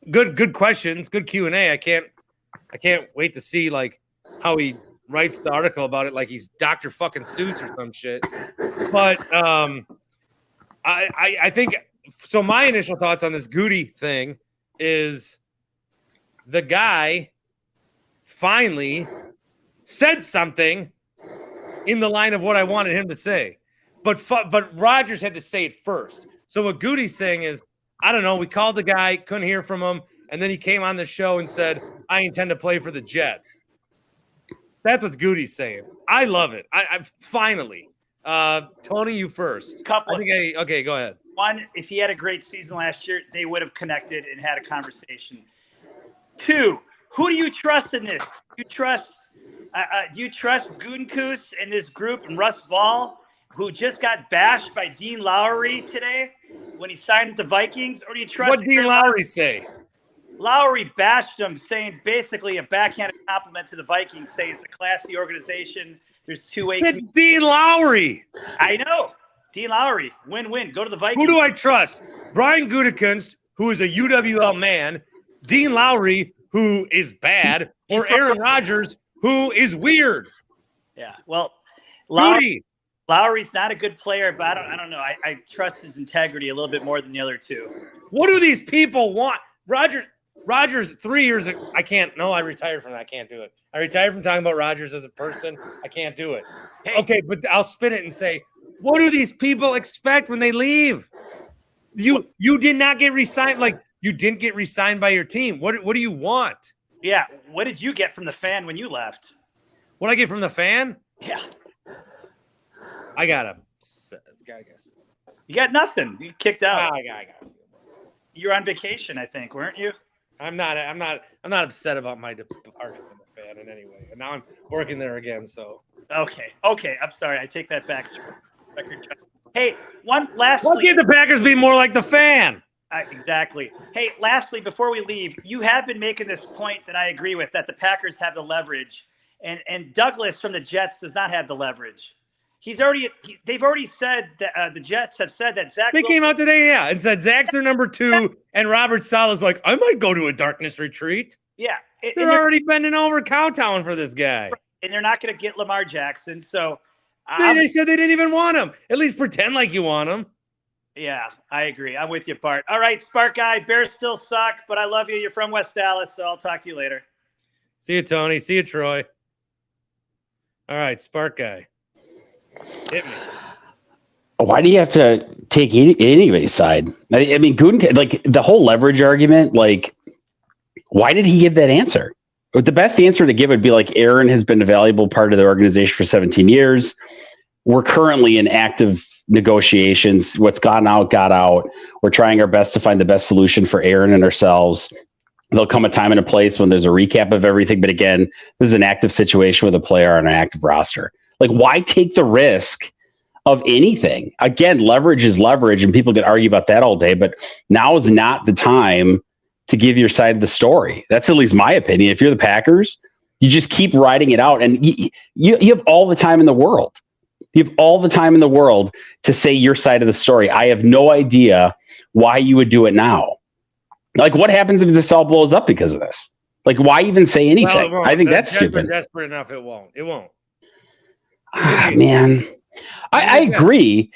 [SPEAKER 1] Good questions. Good Q&A. I can't wait to see like how he writes the article about it, like he's Dr. fucking Seuss or some shit. But I think so. My initial thoughts on this Goody thing is the guy finally said something in the line of what I wanted him to say, but Rodgers had to say it first. So what Goody's saying is, I don't know, we called the guy, couldn't hear from him, and then he came on the show and said, I intend to play for the Jets. That's what Goody's saying. I love it. I finally. Tony, you first. Okay, go ahead.
[SPEAKER 5] One, if he had a great season last year, they would have connected and had a conversation. Two, who do you trust in this? Do you trust Gutekunst and this group and Russ Ball, who just got bashed by Dean Lowry today when he signed with the Vikings? Or do you trust
[SPEAKER 1] what Dean Lowry say?
[SPEAKER 5] Lowry bashed him, saying basically a backhanded compliment to the Vikings, saying it's a classy organization. There's two-way.
[SPEAKER 1] Dean Lowry.
[SPEAKER 5] I know. Dean Lowry. Win-win. Go to the Vikings.
[SPEAKER 1] Who do I trust? Brian Gutekunst, who is a UWL man, Dean Lowry, who is bad, or Aaron Rodgers, who is weird?
[SPEAKER 5] Yeah. Well,
[SPEAKER 1] Lowry's
[SPEAKER 5] not a good player, but I don't know. I trust his integrity a little bit more than the other two.
[SPEAKER 1] What do these people want? Rodgers 3 years ago, I retired from that. I can't do it. I retired from talking about Rodgers as a person. I can't do it.
[SPEAKER 5] Hey.
[SPEAKER 1] Okay, but I'll spin it and say, what do these people expect when they leave? You did not get re-signed. Like, you didn't get re-signed by your team. What do you want?
[SPEAKER 5] Yeah. What did you get from the fan when you left?
[SPEAKER 1] What I get from the fan?
[SPEAKER 5] Yeah.
[SPEAKER 1] I got him. I guess.
[SPEAKER 5] You got nothing. You kicked out.
[SPEAKER 1] I got
[SPEAKER 5] You were on vacation, I think, weren't you?
[SPEAKER 1] I'm not upset about my departure from the fan in any way. And now I'm working there again, so.
[SPEAKER 5] Okay. I'm sorry. I take that back. Hey, lastly.
[SPEAKER 1] Why can't the Packers be more like the fan?
[SPEAKER 5] Exactly. Hey, lastly, before we leave, you have been making this point that I agree with, that the Packers have the leverage, and Douglas from the Jets does not have the leverage. They've already said that the Jets have said that Zach.
[SPEAKER 1] They came out today, and said Zach's their number 2, and Robert Saleh's like, I might go to a darkness retreat.
[SPEAKER 5] Yeah,
[SPEAKER 1] they're already bending over Cowtown for this guy,
[SPEAKER 5] and they're not going to get Lamar Jackson. So
[SPEAKER 1] they said they didn't even want him. At least pretend like you want him.
[SPEAKER 5] Yeah, I agree. I'm with you, Bart. All right, Spark Guy. Bears still suck, but I love you. You're from West Dallas, so I'll talk to you later.
[SPEAKER 1] See you, Tony. See you, Troy. All right, Spark Guy. Hit me.
[SPEAKER 6] Why do you have to take anybody's side? I mean, Gooden, like the whole leverage argument, like, why did he give that answer? The best answer to give would be like, Aaron has been a valuable part of the organization for 17 years. We're currently in active negotiations. What's gotten out, got out. We're trying our best to find the best solution for Aaron and ourselves. There'll come a time and a place when there's a recap of everything. But again, this is an active situation with a player on an active roster. Like, why take the risk of anything? Again, leverage is leverage, and people can argue about that all day, but now is not the time to give your side of the story. That's at least my opinion. If you're the Packers, you just keep riding it out, and you have all the time in the world. You have all the time in the world to say your side of the story. I have no idea why you would do it now. Like, what happens if this all blows up because of this? Like, why even say anything?
[SPEAKER 1] Well,
[SPEAKER 6] I think that's stupid.
[SPEAKER 1] Desperate enough, it won't. It won't.
[SPEAKER 6] Man, I agree.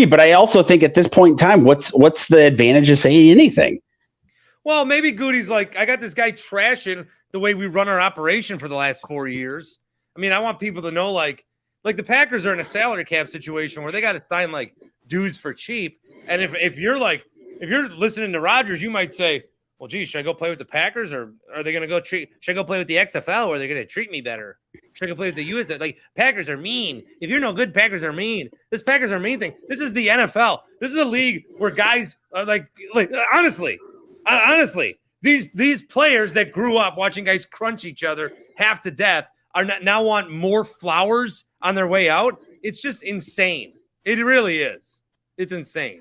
[SPEAKER 6] But I also think at this point in time, what's the advantage of saying anything?
[SPEAKER 1] Well, maybe Goody's like, I got this guy trashing the way we run our operation for the last 4 years. I mean, I want people to know, like the Packers are in a salary cap situation where they got to sign like dudes for cheap. And if you're listening to Rodgers, you might say, well, geez, should I go play with the Packers, or are they going to should I go play with the XFL, where they're going to treat me better? Should I go play with the USL? Like, Packers are mean. If you're no good, Packers are mean. This Packers are mean thing. This is the NFL. This is a league where guys are like honestly, These players that grew up watching guys crunch each other half to death are now want more flowers on their way out. It's just insane. It really is. It's insane.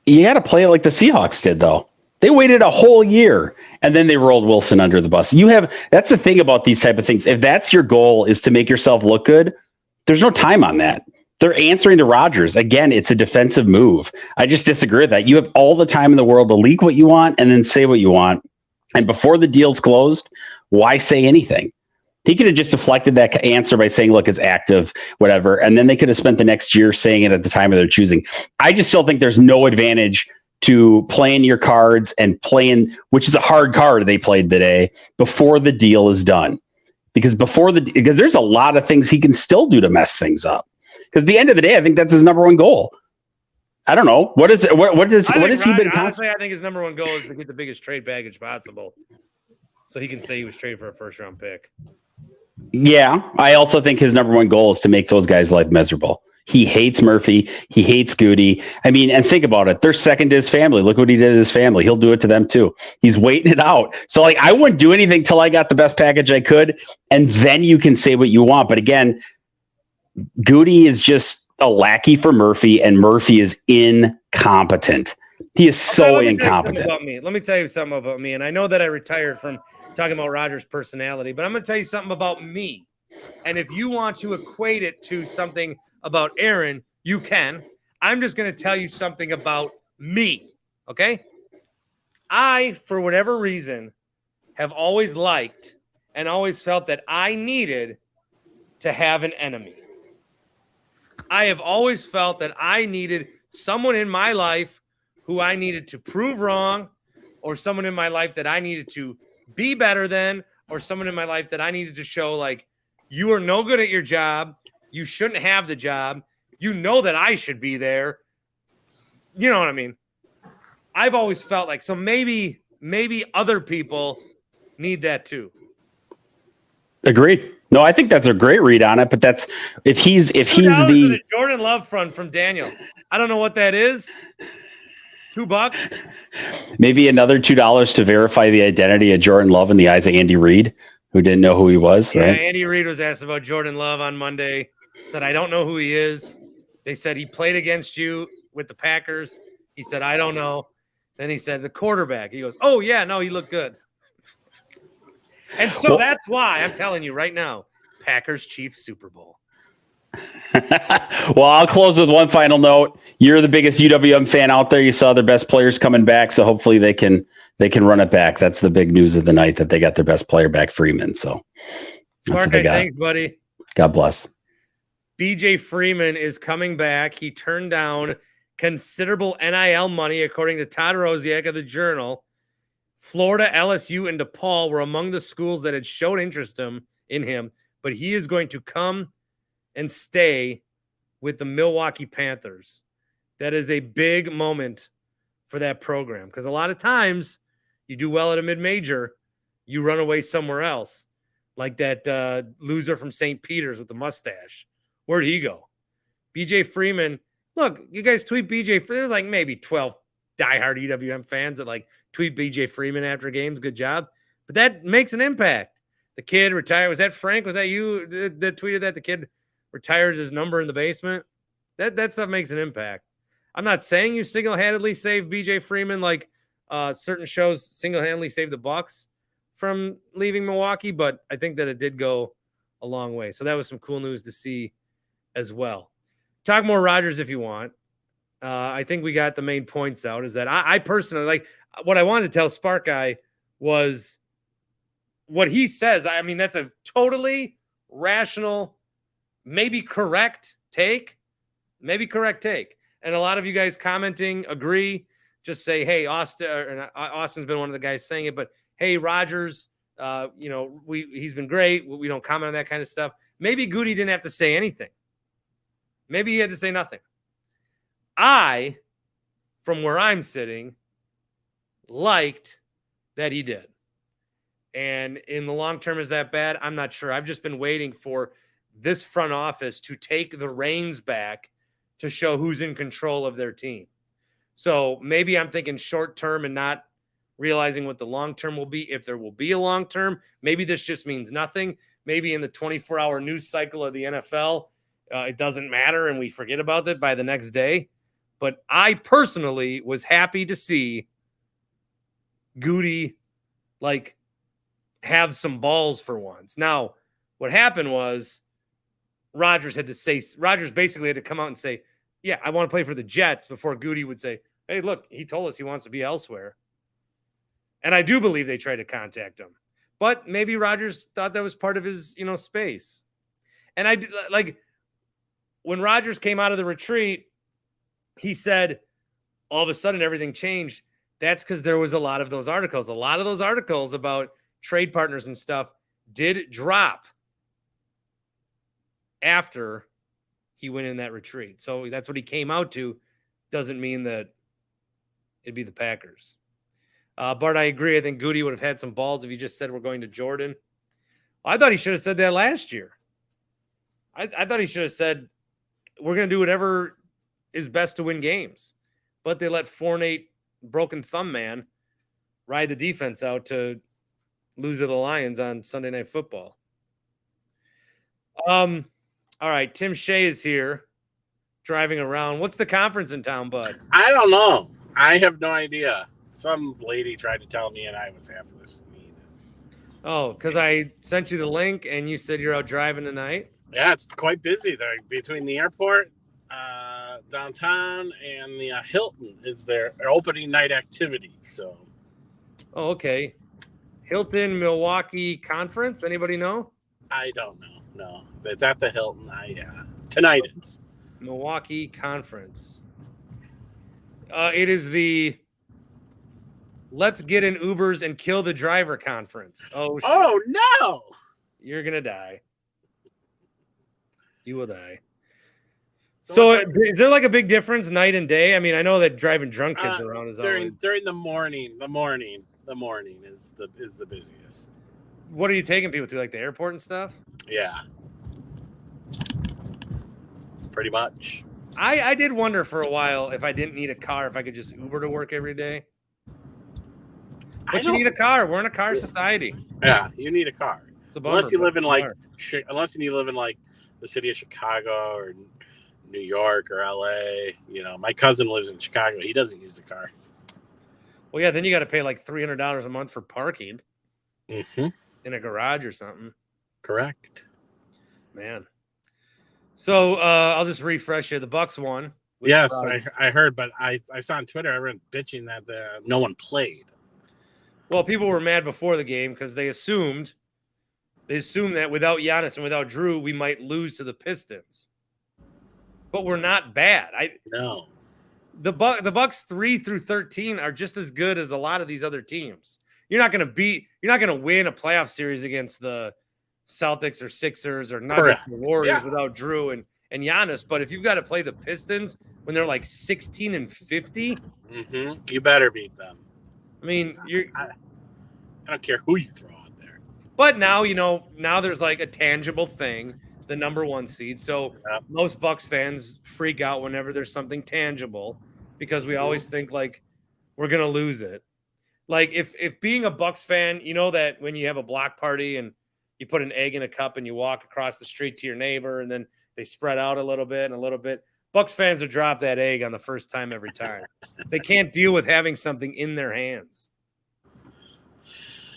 [SPEAKER 6] You got to play it like the Seahawks did, though. They waited a whole year and then they rolled Wilson under the bus. That's the thing about these type of things. If that's your goal is to make yourself look good, there's no time on that. They're answering to Rodgers. Again, it's a defensive move. I just disagree with that. You have all the time in the world to leak what you want and then say what you want. And before the deal's closed, why say anything? He could have just deflected that answer by saying, look, it's active, whatever. And then they could have spent the next year saying it at the time of their choosing. I just still think there's no advantage to playing your cards and playing, which is a hard card they played today, before the deal is done. Because there's a lot of things he can still do to mess things up. Because at the end of the day, I think that's his number one goal. I don't know. What has he been?
[SPEAKER 1] Honestly, I think his number one goal is to get the biggest trade package possible, so he can say he was traded for a first-round pick.
[SPEAKER 6] Yeah, I also think his number one goal is to make those guys' life miserable. He hates Murphy. He hates Goody. I mean, and think about it. They're second to his family. Look what he did to his family. He'll do it to them too. He's waiting it out. So, I wouldn't do anything till I got the best package I could, and then you can say what you want. But again, Goody is just a lackey for Murphy, and Murphy is incompetent. He is so incompetent.
[SPEAKER 1] Let me tell you something about me. And I know that I retired from talking about Rodgers' personality, but I'm going to tell you something about me. And if you want to equate it to something about Aaron, you can. I'm just going to tell you something about me. Okay? I, for whatever reason, have always liked and always felt that I needed to have an enemy. I have always felt that I needed someone in my life who I needed to prove wrong, or someone in my life that I needed to be better than, or someone in my life that I needed to show, like, you are no good at your job. You shouldn't have the job. You know that I should be there. You know what I mean? I've always felt like, so maybe other people need that too.
[SPEAKER 6] Agreed. No, I think that's a great read on it, but that's if he's the
[SPEAKER 1] Jordan Love front from Daniel. I don't know what that is. $2.
[SPEAKER 6] Maybe another $2 to verify the identity of Jordan Love in the eyes of Andy Reid, who didn't know who he was.
[SPEAKER 1] Yeah,
[SPEAKER 6] right?
[SPEAKER 1] Andy Reid was asked about Jordan Love on Monday. Said, I don't know who he is. They said he played against you with the Packers. He said, I don't know. Then he said, the quarterback. He goes, oh, yeah, no, he looked good. And so that's why I'm telling you right now, Packers-Chiefs Super Bowl.
[SPEAKER 6] Well, I'll close with one final note. You're the biggest UWM fan out there. You saw their best players coming back, so hopefully they can run it back. That's the big news of the night, that they got their best player back, Freeman. So
[SPEAKER 1] Smart guy, thanks, buddy.
[SPEAKER 6] God bless.
[SPEAKER 1] BJ Freeman is coming back. He turned down considerable NIL money, according to Todd Rosiak of the Journal. Florida, LSU, and DePaul were among the schools that had shown interest in him, but he is going to come and stay with the Milwaukee Panthers. That is a big moment for that program, because a lot of times you do well at a mid-major, you run away somewhere else, like that loser from St. Peter's with the mustache. Where'd he go? BJ Freeman. Look, you guys tweet BJ. There's like maybe 12 diehard EWM fans that like tweet BJ Freeman after games. Good job. But that makes an impact. The kid retired. Was that Frank? Was that you that tweeted that? The kid retires his number in the basement. That stuff makes an impact. I'm not saying you single-handedly saved BJ Freeman like certain shows single-handedly saved the Bucks from leaving Milwaukee, but I think that it did go a long way. So that was some cool news to see as well. Talk more Rodgers if you want. I think we got the main points out. Is that I personally like what I wanted to tell Spark Guy was what he says. I mean, that's a totally rational, maybe correct take. And a lot of you guys commenting agree. Just say, hey, Austin's been one of the guys saying it, but hey, Rodgers, he's been great. We don't comment on that kind of stuff. Maybe Goody didn't have to say anything. Maybe he had to say nothing. I, from where I'm sitting, liked that he did. And in the long term, is that bad? I'm not sure. I've just been waiting for this front office to take the reins back to show who's in control of their team. So maybe I'm thinking short term and not realizing what the long term will be, if there will be a long term. Maybe this just means nothing. Maybe in the 24-hour news cycle of the NFL, it doesn't matter and we forget about it by the next day. But I personally was happy to see Goody like have some balls for once. Now, what happened was Rodgers basically had to come out and say, yeah, I want to play for the Jets, before Goody would say, hey, look, he told us he wants to be elsewhere. And I do believe they tried to contact him. But maybe Rodgers thought that was part of his, space. And I like when Rodgers came out of the retreat, he said all of a sudden everything changed. That's because there was a lot of those articles. A lot of those articles about trade partners and stuff did drop after he went in that retreat. So that's what he came out to. Doesn't mean that it'd be the Packers. Bart, I agree. I think Goody would have had some balls if he just said we're going to Jordan. I thought he should have said that last year. I thought he should have said we're going to do whatever is best to win games. But they let Fournette, broken thumb man, ride the defense out to lose to the Lions on Sunday Night Football. All right, Tim Shea is here, driving around. What's the conference in town, bud?
[SPEAKER 9] I don't know. I have no idea. Some lady tried to tell me, and I was half asleep.
[SPEAKER 1] Oh, because I sent you the link, and you said you're out driving tonight?
[SPEAKER 9] Yeah, it's quite busy there. Between the airport, downtown, and the Hilton is their opening night activity. So,
[SPEAKER 1] oh, okay. Hilton Milwaukee Conference. Anybody know?
[SPEAKER 9] I don't know. No, it's at the Hilton. Tonight is
[SPEAKER 1] Milwaukee Conference. It is the Let's Get in Ubers and Kill the Driver Conference. Oh, shit.
[SPEAKER 9] Oh no!
[SPEAKER 1] You're gonna die. You will die. So is there like a big difference night and day? I mean, I know that driving drunk kids around is
[SPEAKER 9] during the morning. The morning is the busiest.
[SPEAKER 1] What are you taking people to, like the airport and stuff?
[SPEAKER 9] Yeah, pretty much.
[SPEAKER 1] I did wonder for a while if I didn't need a car, if I could just Uber to work every day. But you need a car. We're in a car society.
[SPEAKER 9] Yeah, you need a car.
[SPEAKER 1] It's a bummer,
[SPEAKER 9] unless you live in like the city of Chicago or New York or LA. My cousin lives in Chicago. He doesn't use a car.
[SPEAKER 1] Well, yeah, then you got to pay like $300 a month for parking
[SPEAKER 9] in
[SPEAKER 1] a garage or something.
[SPEAKER 9] Correct.
[SPEAKER 1] Man. So I'll just refresh you. The Bucks won.
[SPEAKER 9] Yes, I heard, but I saw on Twitter everyone bitching that no one played.
[SPEAKER 1] Well, people were mad before the game because they assumed that without Giannis and without Drew, we might lose to the Pistons. But we're not bad.
[SPEAKER 9] No.
[SPEAKER 1] The Bucks 3 through 13 are just as good as a lot of these other teams. You're not going to win a playoff series against the Celtics or Sixers or Nuggets or Warriors without Drew and Giannis. But if you've got to play the Pistons when they're like 16-50,
[SPEAKER 9] you better beat them.
[SPEAKER 1] I mean,
[SPEAKER 9] I don't care who you throw out there.
[SPEAKER 1] But now, now there's like a tangible thing, the number one seed. So most Bucks fans freak out whenever there's something tangible because we always think like we're going to lose it. Like if being a Bucks fan, you know that when you have a block party and you put an egg in a cup and you walk across the street to your neighbor and then they spread out a little bit and a little bit. Bucks fans will drop that egg on the first time every time. They can't deal with having something in their hands.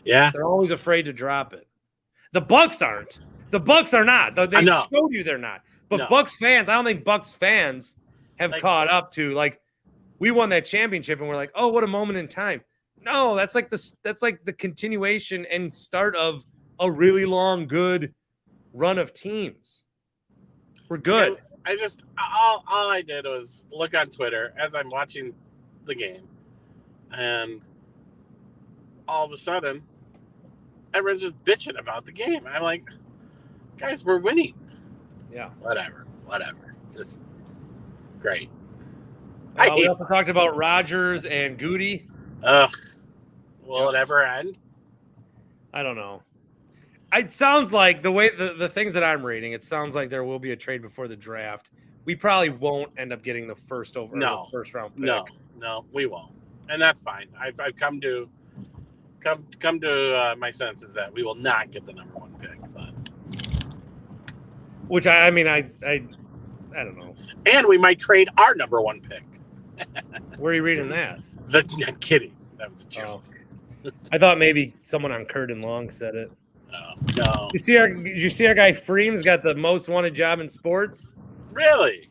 [SPEAKER 9] Yeah.
[SPEAKER 1] They're always afraid to drop it. The Bucks aren't. The Bucks are not. They showed you they're not. But Bucks fans, I don't think Bucks fans have caught up to, like, we won that championship and we're like, oh, what a moment in time. No, that's like the continuation and start of a really long, good run of teams. We're good.
[SPEAKER 9] All I did was look on Twitter as I'm watching the game, and all of a sudden, everyone's just bitching about the game. I'm like, guys, we're winning.
[SPEAKER 1] Yeah.
[SPEAKER 9] Whatever. Just great.
[SPEAKER 1] We also talked about Rodgers and Goody.
[SPEAKER 9] Will it ever end?
[SPEAKER 1] I don't know. It sounds like the way the things that I'm reading, it sounds like there will be a trade before the draft. We probably won't end up getting the first round pick.
[SPEAKER 9] No, we won't, and that's fine. I've come to come to my senses that we will not get the number 1 pick. But
[SPEAKER 1] Which I mean, I don't know.
[SPEAKER 9] and we might trade our number 1 pick.
[SPEAKER 1] Where are you reading that?
[SPEAKER 9] I'm kidding. That was a joke.
[SPEAKER 1] Oh. I thought maybe someone on Curd and Long said it.
[SPEAKER 9] No.
[SPEAKER 1] Did you see our guy Freem's got the most wanted job in sports?
[SPEAKER 9] Really?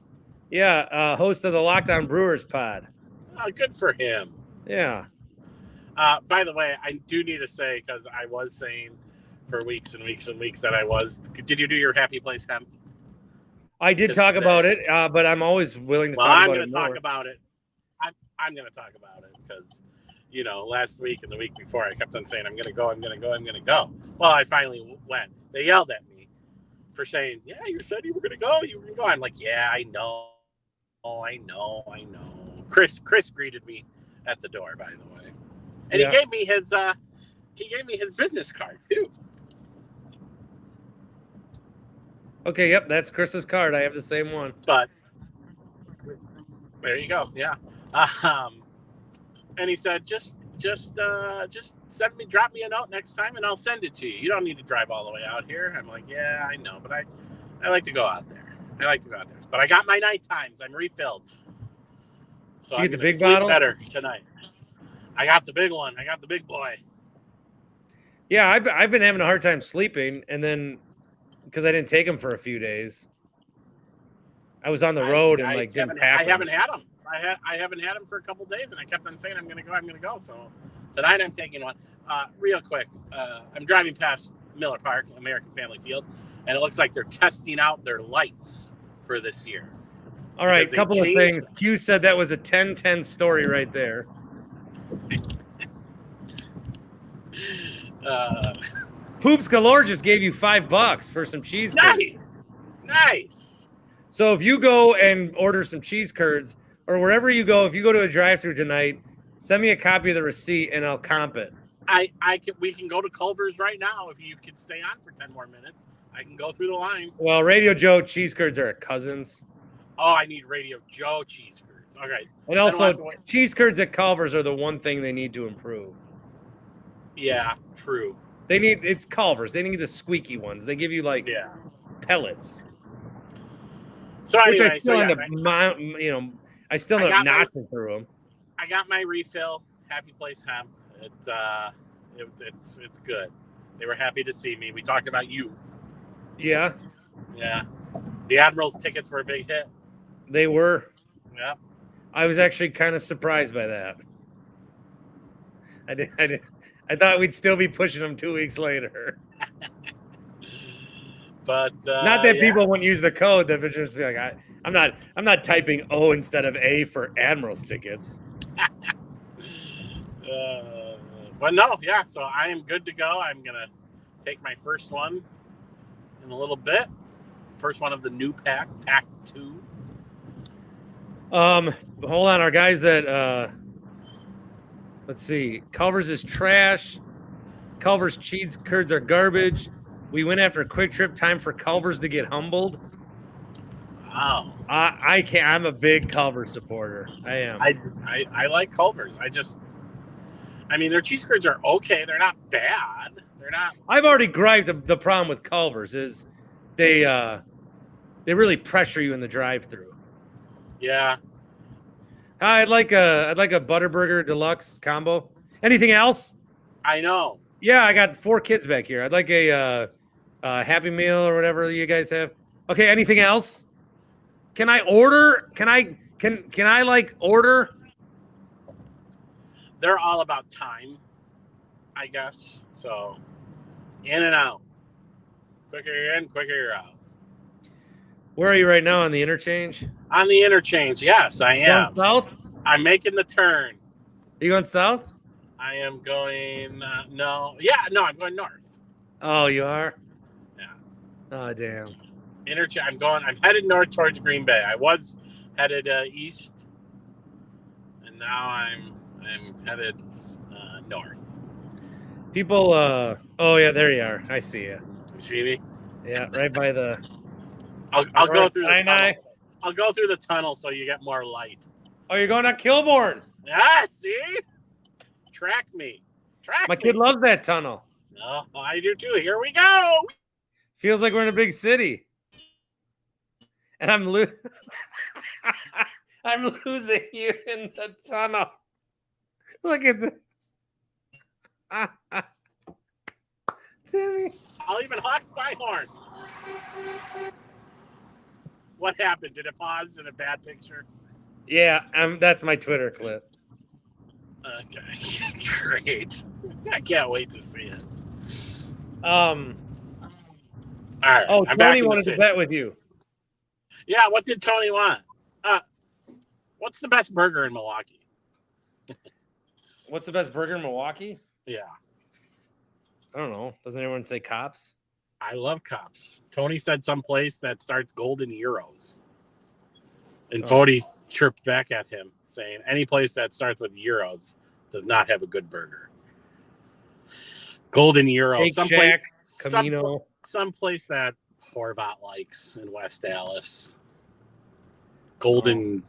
[SPEAKER 1] Yeah, host of the Lockdown Brewers pod.
[SPEAKER 9] Oh, good for him.
[SPEAKER 1] Yeah.
[SPEAKER 9] By the way, I do need to say, because I was saying for weeks and weeks and weeks that I was. Did you do your Happy Place hemp?
[SPEAKER 1] I did talk about it, but I'm always willing to talk about it more.
[SPEAKER 9] I'm going to talk about it. I'm going to talk about it because, last week and the week before, I kept on saying, I'm going to go, I'm going to go, I'm going to go. Well, I finally went. They yelled at me for saying, yeah, you said you were going to go. You were going to go. I'm like, yeah, I know. I know. Chris greeted me at the door, by the way. And he gave me his business card, too.
[SPEAKER 1] Okay, yep, that's Chris's card. I have the same one.
[SPEAKER 9] But there you go. Yeah. And he said, just drop me a note next time and I'll send it to you. You don't need to drive all the way out here. I'm like, yeah, I know, but I like to go out there. But I got my night times. I'm refilled. So
[SPEAKER 1] Did you get the big
[SPEAKER 9] sleep
[SPEAKER 1] bottle?
[SPEAKER 9] better tonight. I got the big one. I got the big boy.
[SPEAKER 1] Yeah, I've been having a hard time sleeping, and then because I didn't take them for a few days, I was on the road and didn't pack them.
[SPEAKER 9] I haven't had them. I haven't had them for a couple of days, and I kept on saying I'm going to go. So tonight I'm taking one. Real quick, I'm driving past Miller Park, American Family Field, and it looks like they're testing out their lights for this year.
[SPEAKER 1] All right, a couple of things. Q said that was a 10-10 story right there. Poops Galore just gave you $5 for some cheese curds.
[SPEAKER 9] Nice.
[SPEAKER 1] So if you go and order some cheese curds, or wherever you go, if you go to a drive-thru tonight, send me a copy of the receipt and I'll comp it.
[SPEAKER 9] We can go to Culver's right now if you could stay on for 10 more minutes. I can go through the line.
[SPEAKER 1] Well, Radio Joe cheese curds are at Cousins.
[SPEAKER 9] Oh, I need Radio Joe cheese curds. Okay.
[SPEAKER 1] And also, cheese curds at Culver's are the one thing they need to improve.
[SPEAKER 9] Yeah, true.
[SPEAKER 1] It's Culver's. They need the squeaky ones. They give you pellets.
[SPEAKER 9] So anyway,
[SPEAKER 1] which I still end up, I still end up notching through them.
[SPEAKER 9] I got my refill. Happy Place hemp. It's good. They were happy to see me. We talked about you.
[SPEAKER 1] Yeah.
[SPEAKER 9] Yeah. The Admirals tickets were a big hit.
[SPEAKER 1] They were.
[SPEAKER 9] Yeah.
[SPEAKER 1] I was actually kind of surprised by that. I thought we'd still be pushing them 2 weeks later.
[SPEAKER 9] But
[SPEAKER 1] not that people wouldn't use the code. That would just be like, I'm not typing O instead of A for Admirals tickets.
[SPEAKER 9] But no, yeah. So I am good to go. I'm gonna take my first one in a little bit. First one of the new pack 2.
[SPEAKER 1] Hold on, our guys that let's see. Culver's is trash. Culver's cheese curds are garbage. We went after a quick trip. Time for Culver's to get humbled.
[SPEAKER 9] Wow.
[SPEAKER 1] I can't. I'm a big Culver's supporter. I am.
[SPEAKER 9] I like Culver's. Their cheese curds are okay. They're not bad. They're not.
[SPEAKER 1] I've already griped. The problem with Culver's is they really pressure you in the drive-thru.
[SPEAKER 9] Yeah.
[SPEAKER 1] I'd like a Butterburger Deluxe combo. Anything else?
[SPEAKER 9] I know.
[SPEAKER 1] Yeah, I got 4 kids back here. I'd like a Happy Meal or whatever you guys have. Okay, anything else? Can I order? Can I order?
[SPEAKER 9] They're all about time, I guess. So, in and out. Quicker you're in, quicker you're out.
[SPEAKER 1] Where are you right now on the interchange?
[SPEAKER 9] On the interchange, yes, I am.
[SPEAKER 1] Going south?
[SPEAKER 9] I'm making the turn.
[SPEAKER 1] Are you going south?
[SPEAKER 9] I am going, no. Yeah, no, I'm going north.
[SPEAKER 1] Oh, you are?
[SPEAKER 9] Yeah.
[SPEAKER 1] Oh, damn.
[SPEAKER 9] I'm headed north towards Green Bay. I was headed east, and now I'm headed north.
[SPEAKER 1] People, oh yeah, there you are. I see you.
[SPEAKER 9] You see me?
[SPEAKER 1] Yeah, right by the.
[SPEAKER 9] I'll go through the tunnel. I'll go through the tunnel so you get more light.
[SPEAKER 1] Oh, you're going to Kilbourne?
[SPEAKER 9] Yeah, see? Track me. Track
[SPEAKER 1] My kid
[SPEAKER 9] me.
[SPEAKER 1] loves that tunnel.
[SPEAKER 9] Oh, I do too. Here we go.
[SPEAKER 1] Feels like we're in a big city. And I'm I'm losing you in the tunnel. Look at this. Timmy.
[SPEAKER 9] I'll even honk my horn. What happened? Did it pause in a bad picture?
[SPEAKER 1] Yeah, that's my Twitter clip.
[SPEAKER 9] Okay, great. I can't wait to see it. All right.
[SPEAKER 1] Oh,
[SPEAKER 9] I'm back
[SPEAKER 1] Tony
[SPEAKER 9] in the
[SPEAKER 1] wanted to
[SPEAKER 9] city.
[SPEAKER 1] bet with you.
[SPEAKER 9] Yeah, what did Tony want? What's the best burger in Milwaukee?
[SPEAKER 1] What's the best burger in Milwaukee?
[SPEAKER 9] Yeah,
[SPEAKER 1] I don't know. Doesn't everyone say Cops?
[SPEAKER 9] I love Cops. Tony said some place that starts Golden Euros. And Bodie chirped back at him, saying any place that starts with Euros does not have a good burger. Golden Euro.
[SPEAKER 1] Shake Shack, Camino.
[SPEAKER 9] Some place that Horvat likes in West Dallas. Golden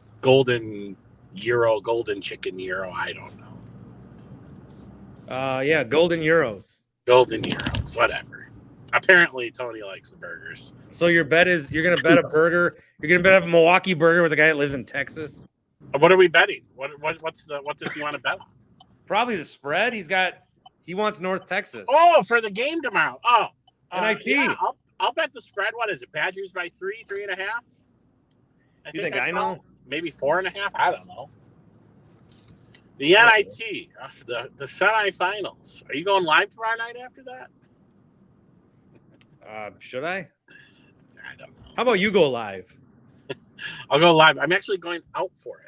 [SPEAKER 9] Euro, Golden Chicken Euro. I don't know.
[SPEAKER 1] Yeah, Golden Euros.
[SPEAKER 9] Golden Euros, whatever. Apparently, Tony likes the burgers.
[SPEAKER 1] So your bet is you're going to bet a burger. You're going to bet a Milwaukee burger with a guy that lives in Texas.
[SPEAKER 9] What are we betting? What does he want to bet on?
[SPEAKER 1] Probably the spread. He wants North Texas.
[SPEAKER 9] Oh, for the game tomorrow. Oh,
[SPEAKER 1] NIT.
[SPEAKER 9] Yeah, I'll bet the spread. What is it? Badgers by 3.5.
[SPEAKER 1] You think I know?
[SPEAKER 9] Maybe 4.5. I don't know. The NIT, the semifinals. Are you going live tomorrow night after that?
[SPEAKER 1] Should I?
[SPEAKER 9] I don't know.
[SPEAKER 1] How about you go live?
[SPEAKER 9] I'll go live. I'm actually going out for it.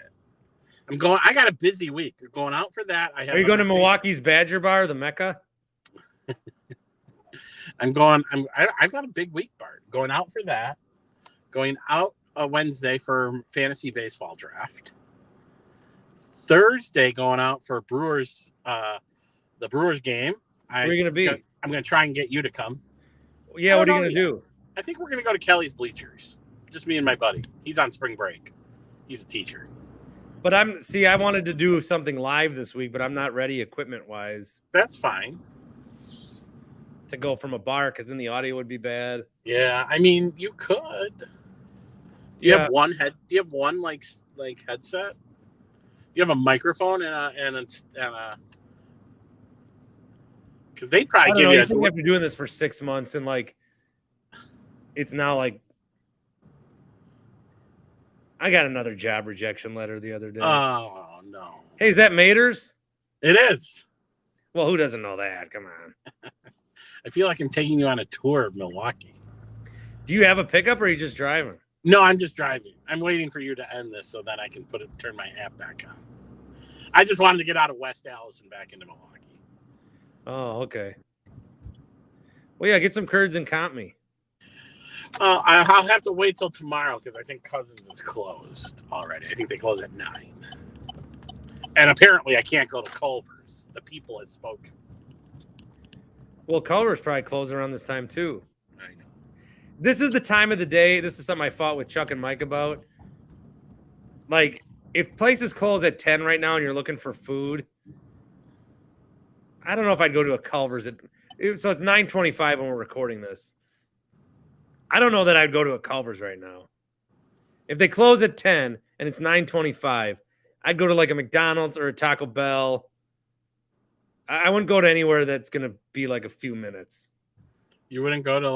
[SPEAKER 9] I got a busy week. Going out for that.
[SPEAKER 1] Are you going to Milwaukee's Badger Bar, the Mecca?
[SPEAKER 9] I've got a big week, Bart. Going out for that. Going out Wednesday for fantasy baseball draft. Thursday going out for Brewers, the Brewers game.
[SPEAKER 1] Where are you going to be?
[SPEAKER 9] I'm going to try and get you to come.
[SPEAKER 1] Yeah, what are you going to do?
[SPEAKER 9] I think we're going to go to Kelly's Bleachers. Just me and my buddy. He's on spring break. He's a teacher.
[SPEAKER 1] But I wanted to do something live this week, but I'm not ready equipment-wise.
[SPEAKER 9] That's fine.
[SPEAKER 1] To go from a bar, because then the audio would be bad.
[SPEAKER 9] Yeah, I mean, you could. Do you have one like headset? You have a microphone and a because they probably give you.
[SPEAKER 1] I've been doing this for 6 months, and it's now I got another job rejection letter the other day.
[SPEAKER 9] Oh no!
[SPEAKER 1] Hey, is that Maters?
[SPEAKER 9] It is.
[SPEAKER 1] Well, who doesn't know that? Come on.
[SPEAKER 9] I feel like I'm taking you on a tour of Milwaukee.
[SPEAKER 1] Do you have a pickup, or are you just driving?
[SPEAKER 9] No, I'm just driving. I'm waiting for you to end this so that I can turn my app back on. I just wanted to get out of West Dallas and back into Milwaukee.
[SPEAKER 1] Oh, okay. Well, yeah, get some curds and comp me.
[SPEAKER 9] I'll have to wait till tomorrow because I think Cousins is closed already. I think they close at 9. And apparently I can't go to Culver's. The people have spoken.
[SPEAKER 1] Well, Culver's probably closed around this time, too.
[SPEAKER 9] I know.
[SPEAKER 1] This is the time of the day. This is something I fought with Chuck and Mike about. If places close at 10 right now and you're looking for food, I don't know if I'd go to a Culver's. So it's 9:25 when we're recording this. I don't know that I'd go to a Culver's right now. If they close at 10 and it's 9:25, I'd go to a McDonald's or a Taco Bell. I wouldn't go to anywhere that's going to be a few minutes.
[SPEAKER 9] You wouldn't go to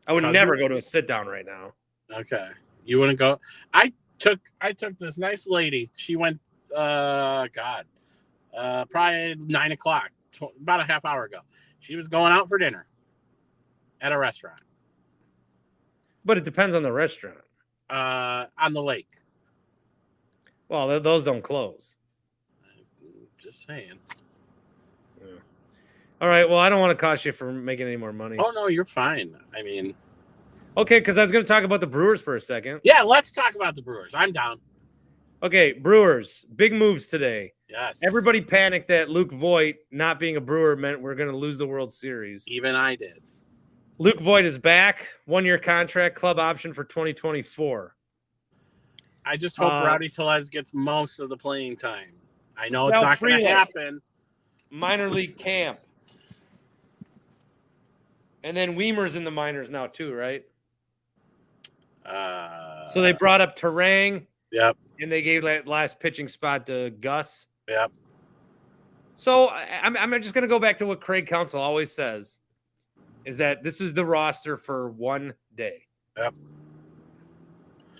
[SPEAKER 1] I would never go to a sit down right now.
[SPEAKER 9] Okay. You wouldn't go. I took this nice lady. She went probably 9:00, about a half hour ago. She was going out for dinner at a restaurant.
[SPEAKER 1] But it depends on the restaurant.
[SPEAKER 9] On the lake.
[SPEAKER 1] Well, those don't close.
[SPEAKER 9] Just saying.
[SPEAKER 1] Yeah. All right. Well, I don't want to cost you for making any more money.
[SPEAKER 9] Oh, no, you're fine. I mean.
[SPEAKER 1] Okay, because I was going to talk about the Brewers for a second.
[SPEAKER 9] Yeah, let's talk about the Brewers. I'm down.
[SPEAKER 1] Okay, Brewers. Big moves today.
[SPEAKER 9] Yes.
[SPEAKER 1] Everybody panicked that Luke Voit not being a Brewer meant we're going to lose the World Series.
[SPEAKER 9] Even I did.
[SPEAKER 1] Luke Voit is back. 1-year contract, club option for 2024.
[SPEAKER 9] I just hope Rowdy Tellez gets most of the playing time. I know
[SPEAKER 1] Scout
[SPEAKER 9] it's not going
[SPEAKER 1] Freeland.
[SPEAKER 9] to happen.
[SPEAKER 1] Minor league camp. And then Weimer's in the minors now too, right? So they brought up Terang.
[SPEAKER 9] Yep.
[SPEAKER 1] And they gave that last pitching spot to Gus.
[SPEAKER 9] Yep.
[SPEAKER 1] So I'm just going to go back to what Craig Counsell always says, is that this is the roster for one day.
[SPEAKER 9] Yep.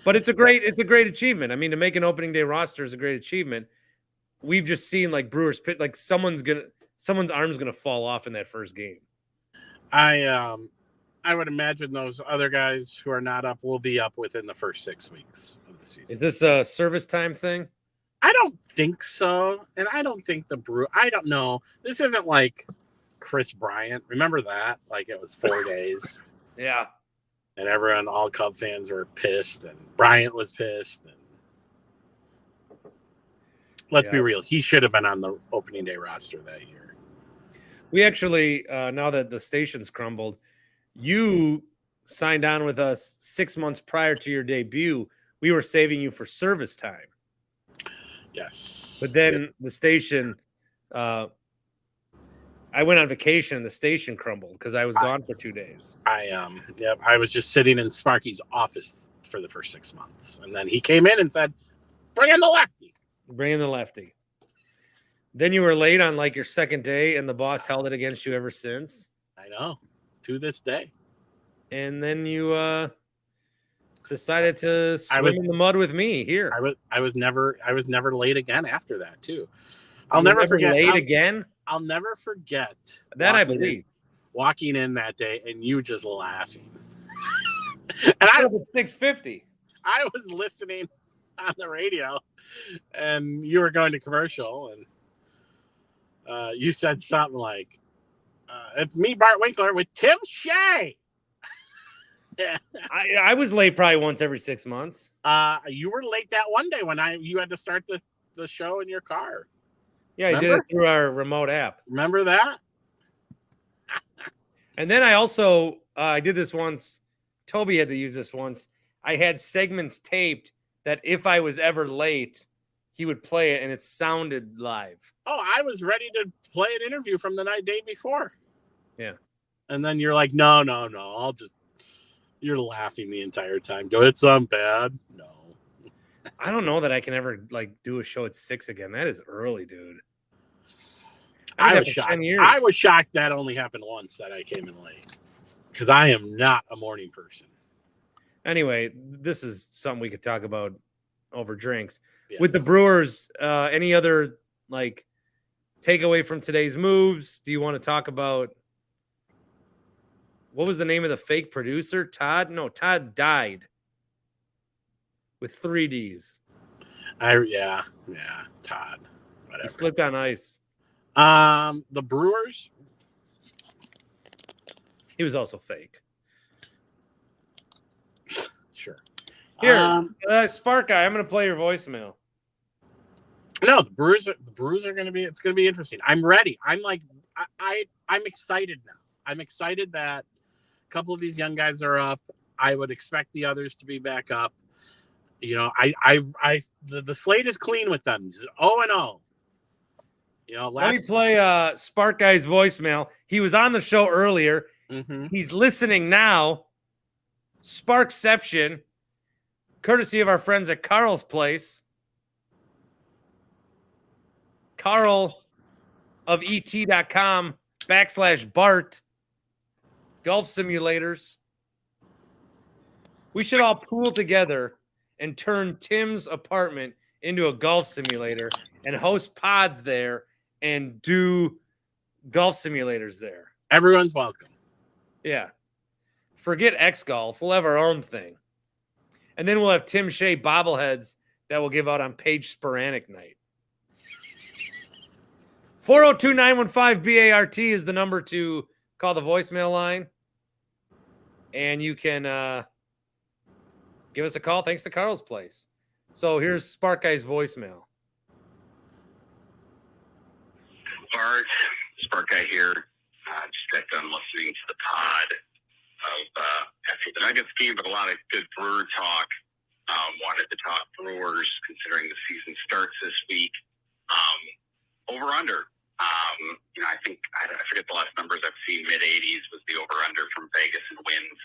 [SPEAKER 1] But it's a great achievement. I mean, to make an opening day roster is a great achievement. We've just seen like Brewers pit, like someone's arm's gonna fall off in that first game.
[SPEAKER 9] I would imagine those other guys who are not up will be up within the first 6 weeks of the season.
[SPEAKER 1] Is this a service time thing?
[SPEAKER 9] I don't think so. And I don't think I don't know. This isn't like Chris Bryant. Remember that? Like it was 4 days.
[SPEAKER 1] Yeah.
[SPEAKER 9] And all Cub fans were pissed, and Bryant was pissed. And let's be real. He should have been on the opening day roster that year.
[SPEAKER 1] We actually, now that the station's crumbled, you signed on with us 6 months prior to your debut. We were saving you for service time.
[SPEAKER 9] Yes.
[SPEAKER 1] But then the station, I went on vacation and the station crumbled because I was gone for 2 days.
[SPEAKER 9] I was just sitting in Sparky's office for the first 6 months. And then he came in and said, bring in the lefty.
[SPEAKER 1] Bring in the lefty. Then you were late on like your second day and the boss held it against you ever since.
[SPEAKER 9] I know. To this day.
[SPEAKER 1] And then you decided to swim in the mud with me here.
[SPEAKER 9] I was never late again after that too. I'll never forget.
[SPEAKER 1] Late again?
[SPEAKER 9] I'll never forget
[SPEAKER 1] that. I believe
[SPEAKER 9] walking in that day and you just laughing. And I was
[SPEAKER 1] 650.
[SPEAKER 9] I was listening on the radio, and you were going to commercial, and you said something like, "It's me, Bart Winkler, with Tim Shea."
[SPEAKER 1] I was late probably once every 6 months.
[SPEAKER 9] You were late that one day when you had to start the show in your car.
[SPEAKER 1] Yeah, I did it through our remote app.
[SPEAKER 9] Remember that?
[SPEAKER 1] And then I also I did this once. Toby had to use this once. I had segments taped that if I was ever late, he would play it, and it sounded live.
[SPEAKER 9] Oh, I was ready to play an interview from the day before.
[SPEAKER 1] Yeah.
[SPEAKER 9] And then you're like, no. You're laughing the entire time. Go, it's bad. No.
[SPEAKER 1] I don't know that I can ever do a show at 6 again. That is early, dude.
[SPEAKER 9] I was shocked. I was shocked that only happened once, that I came in late, because I am not a morning person.
[SPEAKER 1] Anyway, this is something we could talk about over drinks.
[SPEAKER 9] Yes.
[SPEAKER 1] With the Brewers, any other takeaway from today's moves? Do you want to talk about what was the name of the fake producer? Todd? No, Todd died with 3 Ds.
[SPEAKER 9] Yeah, Todd. Whatever.
[SPEAKER 1] He slipped on ice.
[SPEAKER 9] The Brewers.
[SPEAKER 1] He was also fake.
[SPEAKER 9] Sure.
[SPEAKER 1] Here, Spark Guy, I'm going to play your voicemail.
[SPEAKER 9] No, the Brewers are going to be. It's going to be interesting. I'm ready. I'm excited now. I'm excited that a couple of these young guys are up. I would expect the others to be back up. You know, the slate is clean with them. 0-0. You know,
[SPEAKER 1] let me play Spark Guy's voicemail. He was on the show earlier.
[SPEAKER 9] Mm-hmm.
[SPEAKER 1] He's listening now. Sparkception, courtesy of our friends at Carl's Place. Carl of et.com/Bart. Golf simulators. We should all pool together and turn Tim's apartment into a golf simulator and host pods there and do golf simulators there.
[SPEAKER 9] Everyone's welcome.
[SPEAKER 1] Yeah. Forget X Golf. We'll have our own thing. And then we'll have Tim Shea bobbleheads that we'll give out on Page Sporanic night. 402-915-BART is the number to call the voicemail line. And you can give us a call thanks to Carl's Place. So here's Spark Guy's voicemail.
[SPEAKER 7] Bart, Spark Guy here. Just got done listening to the pod of after the Nuggets game, but a lot of good Brewer talk. Wanted to talk Brewers considering the season starts this week. Over under. I think I forget the last numbers I've seen. Mid 80s was the over under from Vegas in wins.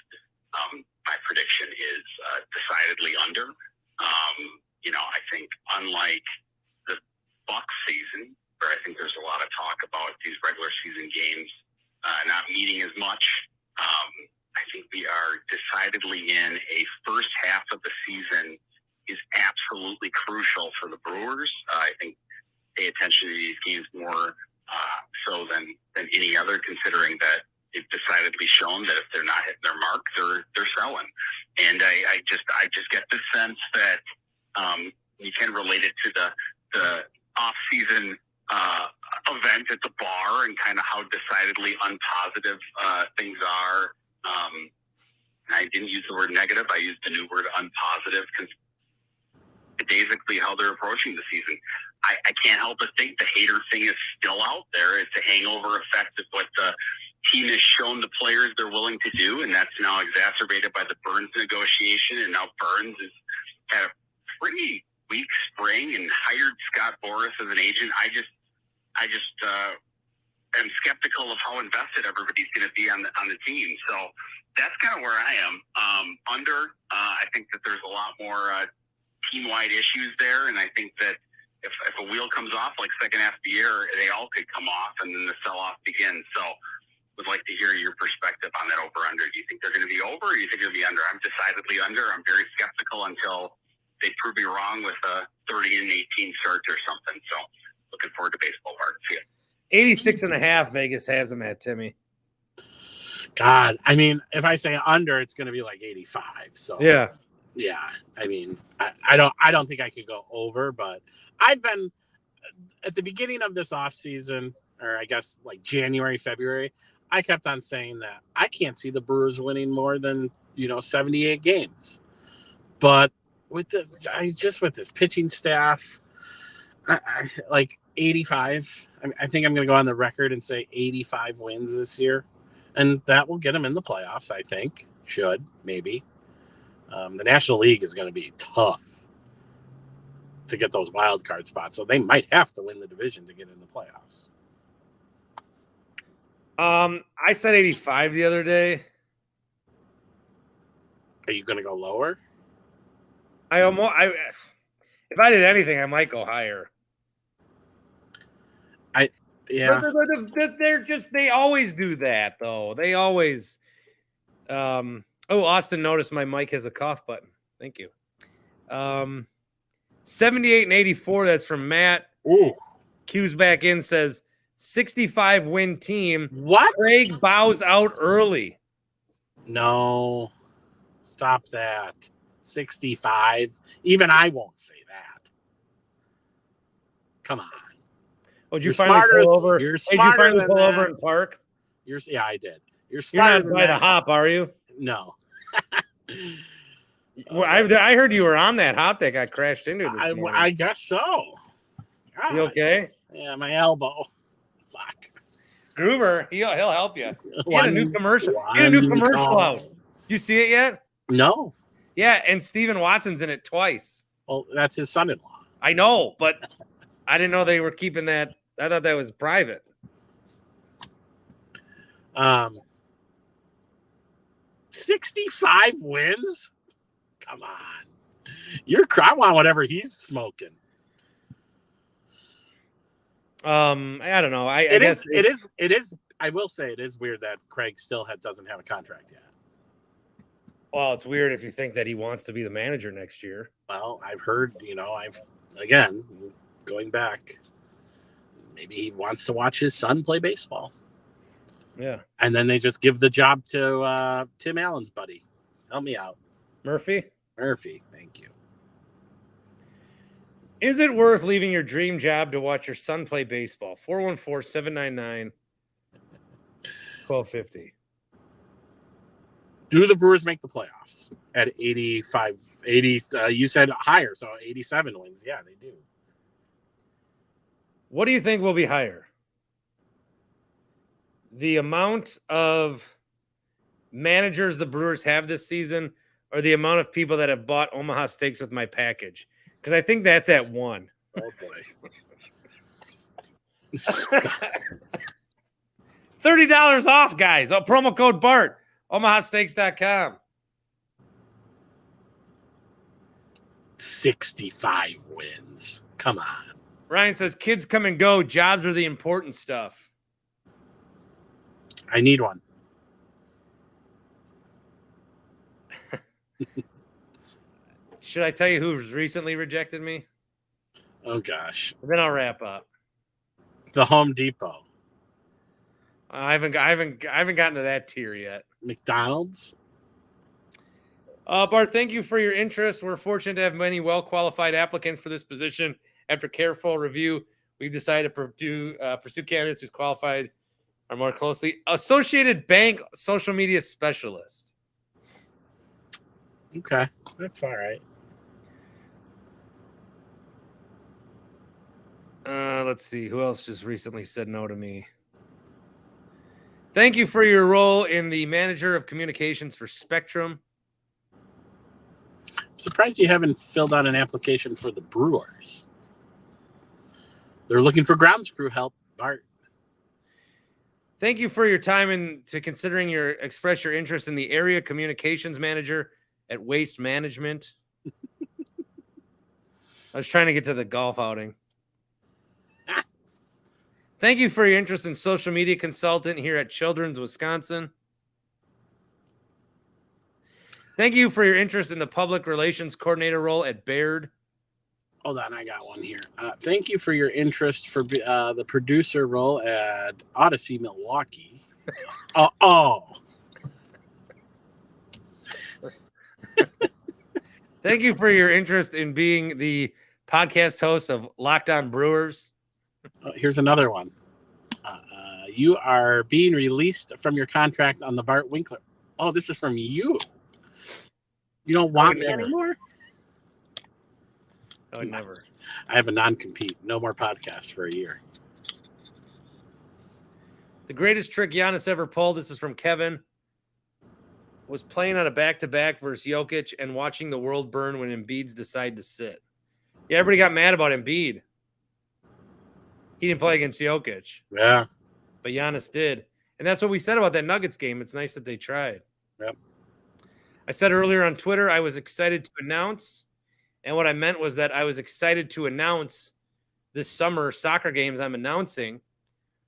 [SPEAKER 7] My prediction is decidedly under. I think unlike the Bucs season, where I think there's a lot of talk about these regular season games not meaning as much, I think we are decidedly in a first half of the season is absolutely crucial for the Brewers. I think pay attention to these games more so than any other, considering that they've decidedly shown that if they're not hitting their mark, they're selling. And I just get the sense that you can relate it to the off-season event at the bar and kind of how decidedly unpositive things are. I didn't use the word negative. I used the new word unpositive because basically how they're approaching the season. I can't help but think the hater thing is still out there. It's a hangover effect of what the team has shown the players they're willing to do, and that's now exacerbated by the Burns negotiation. And now Burns has had a pretty weak spring and hired Scott Boras as an agent. I just am skeptical of how invested everybody's going to be on the team. So that's kind of where I am. I think that there's a lot more team-wide issues there, and I think that if a wheel comes off, like second half of the year, they all could come off, and then the sell-off begins. So would like to hear your perspective on that over-under. Do you think they're going to be over, or do you think they'll be under? I'm decidedly under. I'm very skeptical until they prove me wrong with a 30-18 start or something. So looking forward to baseball, Bart. See ya.
[SPEAKER 1] 86.5 Vegas has them at, Timmy.
[SPEAKER 9] God, I mean, if I say under, it's going to be like 85. So
[SPEAKER 1] Yeah.
[SPEAKER 9] I mean, I don't think I could go over, but I've been at the beginning of this off season, or I guess like January, February, I kept on saying that I can't see the Brewers winning more than 78 games. But with this pitching staff, I like 85. I think I'm going to go on the record and say 85 wins this year, and that will get them in the playoffs. I think maybe. The National League is going to be tough to get those wild card spots, so they might have to win the division to get in the playoffs.
[SPEAKER 1] I said 85 the other day.
[SPEAKER 9] Are you going to go lower?
[SPEAKER 1] If I did anything, I might go higher.
[SPEAKER 9] Yeah.
[SPEAKER 1] They always do that though. They always. Austin noticed my mic has a cough button. Thank you. 78 and 84. That's from Matt.
[SPEAKER 9] Ooh.
[SPEAKER 1] Q's back in, says 65 win team.
[SPEAKER 9] What?
[SPEAKER 1] Craig bows out early.
[SPEAKER 9] No. Stop that. 65. Even I won't say that. Come on.
[SPEAKER 1] Oh, did you finally pull over?
[SPEAKER 9] You're
[SPEAKER 1] Did you finally pull
[SPEAKER 9] that.
[SPEAKER 1] over and park?
[SPEAKER 9] Yeah, I did. You're
[SPEAKER 1] not by the hop, are you?
[SPEAKER 9] No.
[SPEAKER 1] Well, I heard you were on that hop that got crashed into this morning.
[SPEAKER 9] I guess so. God.
[SPEAKER 1] You okay?
[SPEAKER 9] Yeah, my elbow. Fuck.
[SPEAKER 1] Gruber, he'll help you. He had a new commercial. He had a new commercial out. Did you see it yet?
[SPEAKER 9] No.
[SPEAKER 1] Yeah, and Steven Watson's in it twice.
[SPEAKER 9] Well, that's his son-in-law.
[SPEAKER 1] I know, but I didn't know they were keeping that. I thought that was private.
[SPEAKER 9] 65 wins? Come on. I want whatever he's smoking.
[SPEAKER 1] I don't know. I
[SPEAKER 9] guess
[SPEAKER 1] guess
[SPEAKER 9] it is. I will say it is weird that Craig still doesn't have a contract yet.
[SPEAKER 1] Well, it's weird if you think that he wants to be the manager next year.
[SPEAKER 9] Well, I've heard, again, going back, maybe he wants to watch his son play baseball.
[SPEAKER 1] Yeah.
[SPEAKER 9] And then they just give the job to Tim Allen's buddy. Help me out.
[SPEAKER 1] Murphy,
[SPEAKER 9] thank you.
[SPEAKER 1] Is it worth leaving your dream job to watch your son play baseball? 414-799-1250.
[SPEAKER 9] Do the Brewers make the playoffs at 85, 80? You said higher, so 87 wins. Yeah, they do.
[SPEAKER 1] What do you think will be higher? The amount of managers the Brewers have this season, or the amount of people that have bought Omaha Steaks with my package? Because I think that's at 1.
[SPEAKER 9] Oh boy.
[SPEAKER 1] $30 off, guys. Oh, promo code Bart. OmahaSteaks.com.
[SPEAKER 9] 65 wins. Come on.
[SPEAKER 1] Ryan says kids come and go. Jobs are the important stuff.
[SPEAKER 9] I need one.
[SPEAKER 1] Should I tell you who's recently rejected me?
[SPEAKER 9] Oh gosh.
[SPEAKER 1] Then I'll wrap up.
[SPEAKER 9] The Home Depot.
[SPEAKER 1] I haven't gotten to that tier yet.
[SPEAKER 9] McDonald's.
[SPEAKER 1] Bart, thank you for your interest. We're fortunate to have many well-qualified applicants for this position. After careful review, we've decided to pursue candidates who's qualified are more closely. Associated Bank social media specialist.
[SPEAKER 9] Okay, that's all right.
[SPEAKER 1] Let's see. Who else just recently said no to me? Thank you for your role in the manager of communications for Spectrum.
[SPEAKER 9] I'm surprised you haven't filled out an application for the Brewers. They're looking for grounds crew help, Bart.
[SPEAKER 1] Thank you for your time and to express your interest in the area communications manager at Waste Management. I was trying to get to the golf outing. Thank you for your interest in social media consultant here at Children's Wisconsin. Thank you for your interest in the public relations coordinator role at Baird.
[SPEAKER 9] Hold on, I got one here. Thank you for your interest for the producer role at Odyssey Milwaukee.
[SPEAKER 1] Thank you for your interest in being the podcast host of Locked On Brewers.
[SPEAKER 9] Here's another one. You are being released from your contract on the Bart Winkler. Oh, this is from you. You don't want me anymore?
[SPEAKER 1] I would never.
[SPEAKER 9] I have a non-compete. No more podcasts for a year.
[SPEAKER 1] The greatest trick Giannis ever pulled, this is from Kevin, was playing on a back-to-back versus Jokic and watching the world burn when Embiid's decide to sit. Yeah, everybody got mad about Embiid. He didn't play against Jokic.
[SPEAKER 9] Yeah.
[SPEAKER 1] But Giannis did. And that's what we said about that Nuggets game. It's nice that they tried.
[SPEAKER 9] Yep.
[SPEAKER 1] I said earlier on Twitter, I was excited to announce. And what I meant was that I was excited to announce this summer soccer games I'm announcing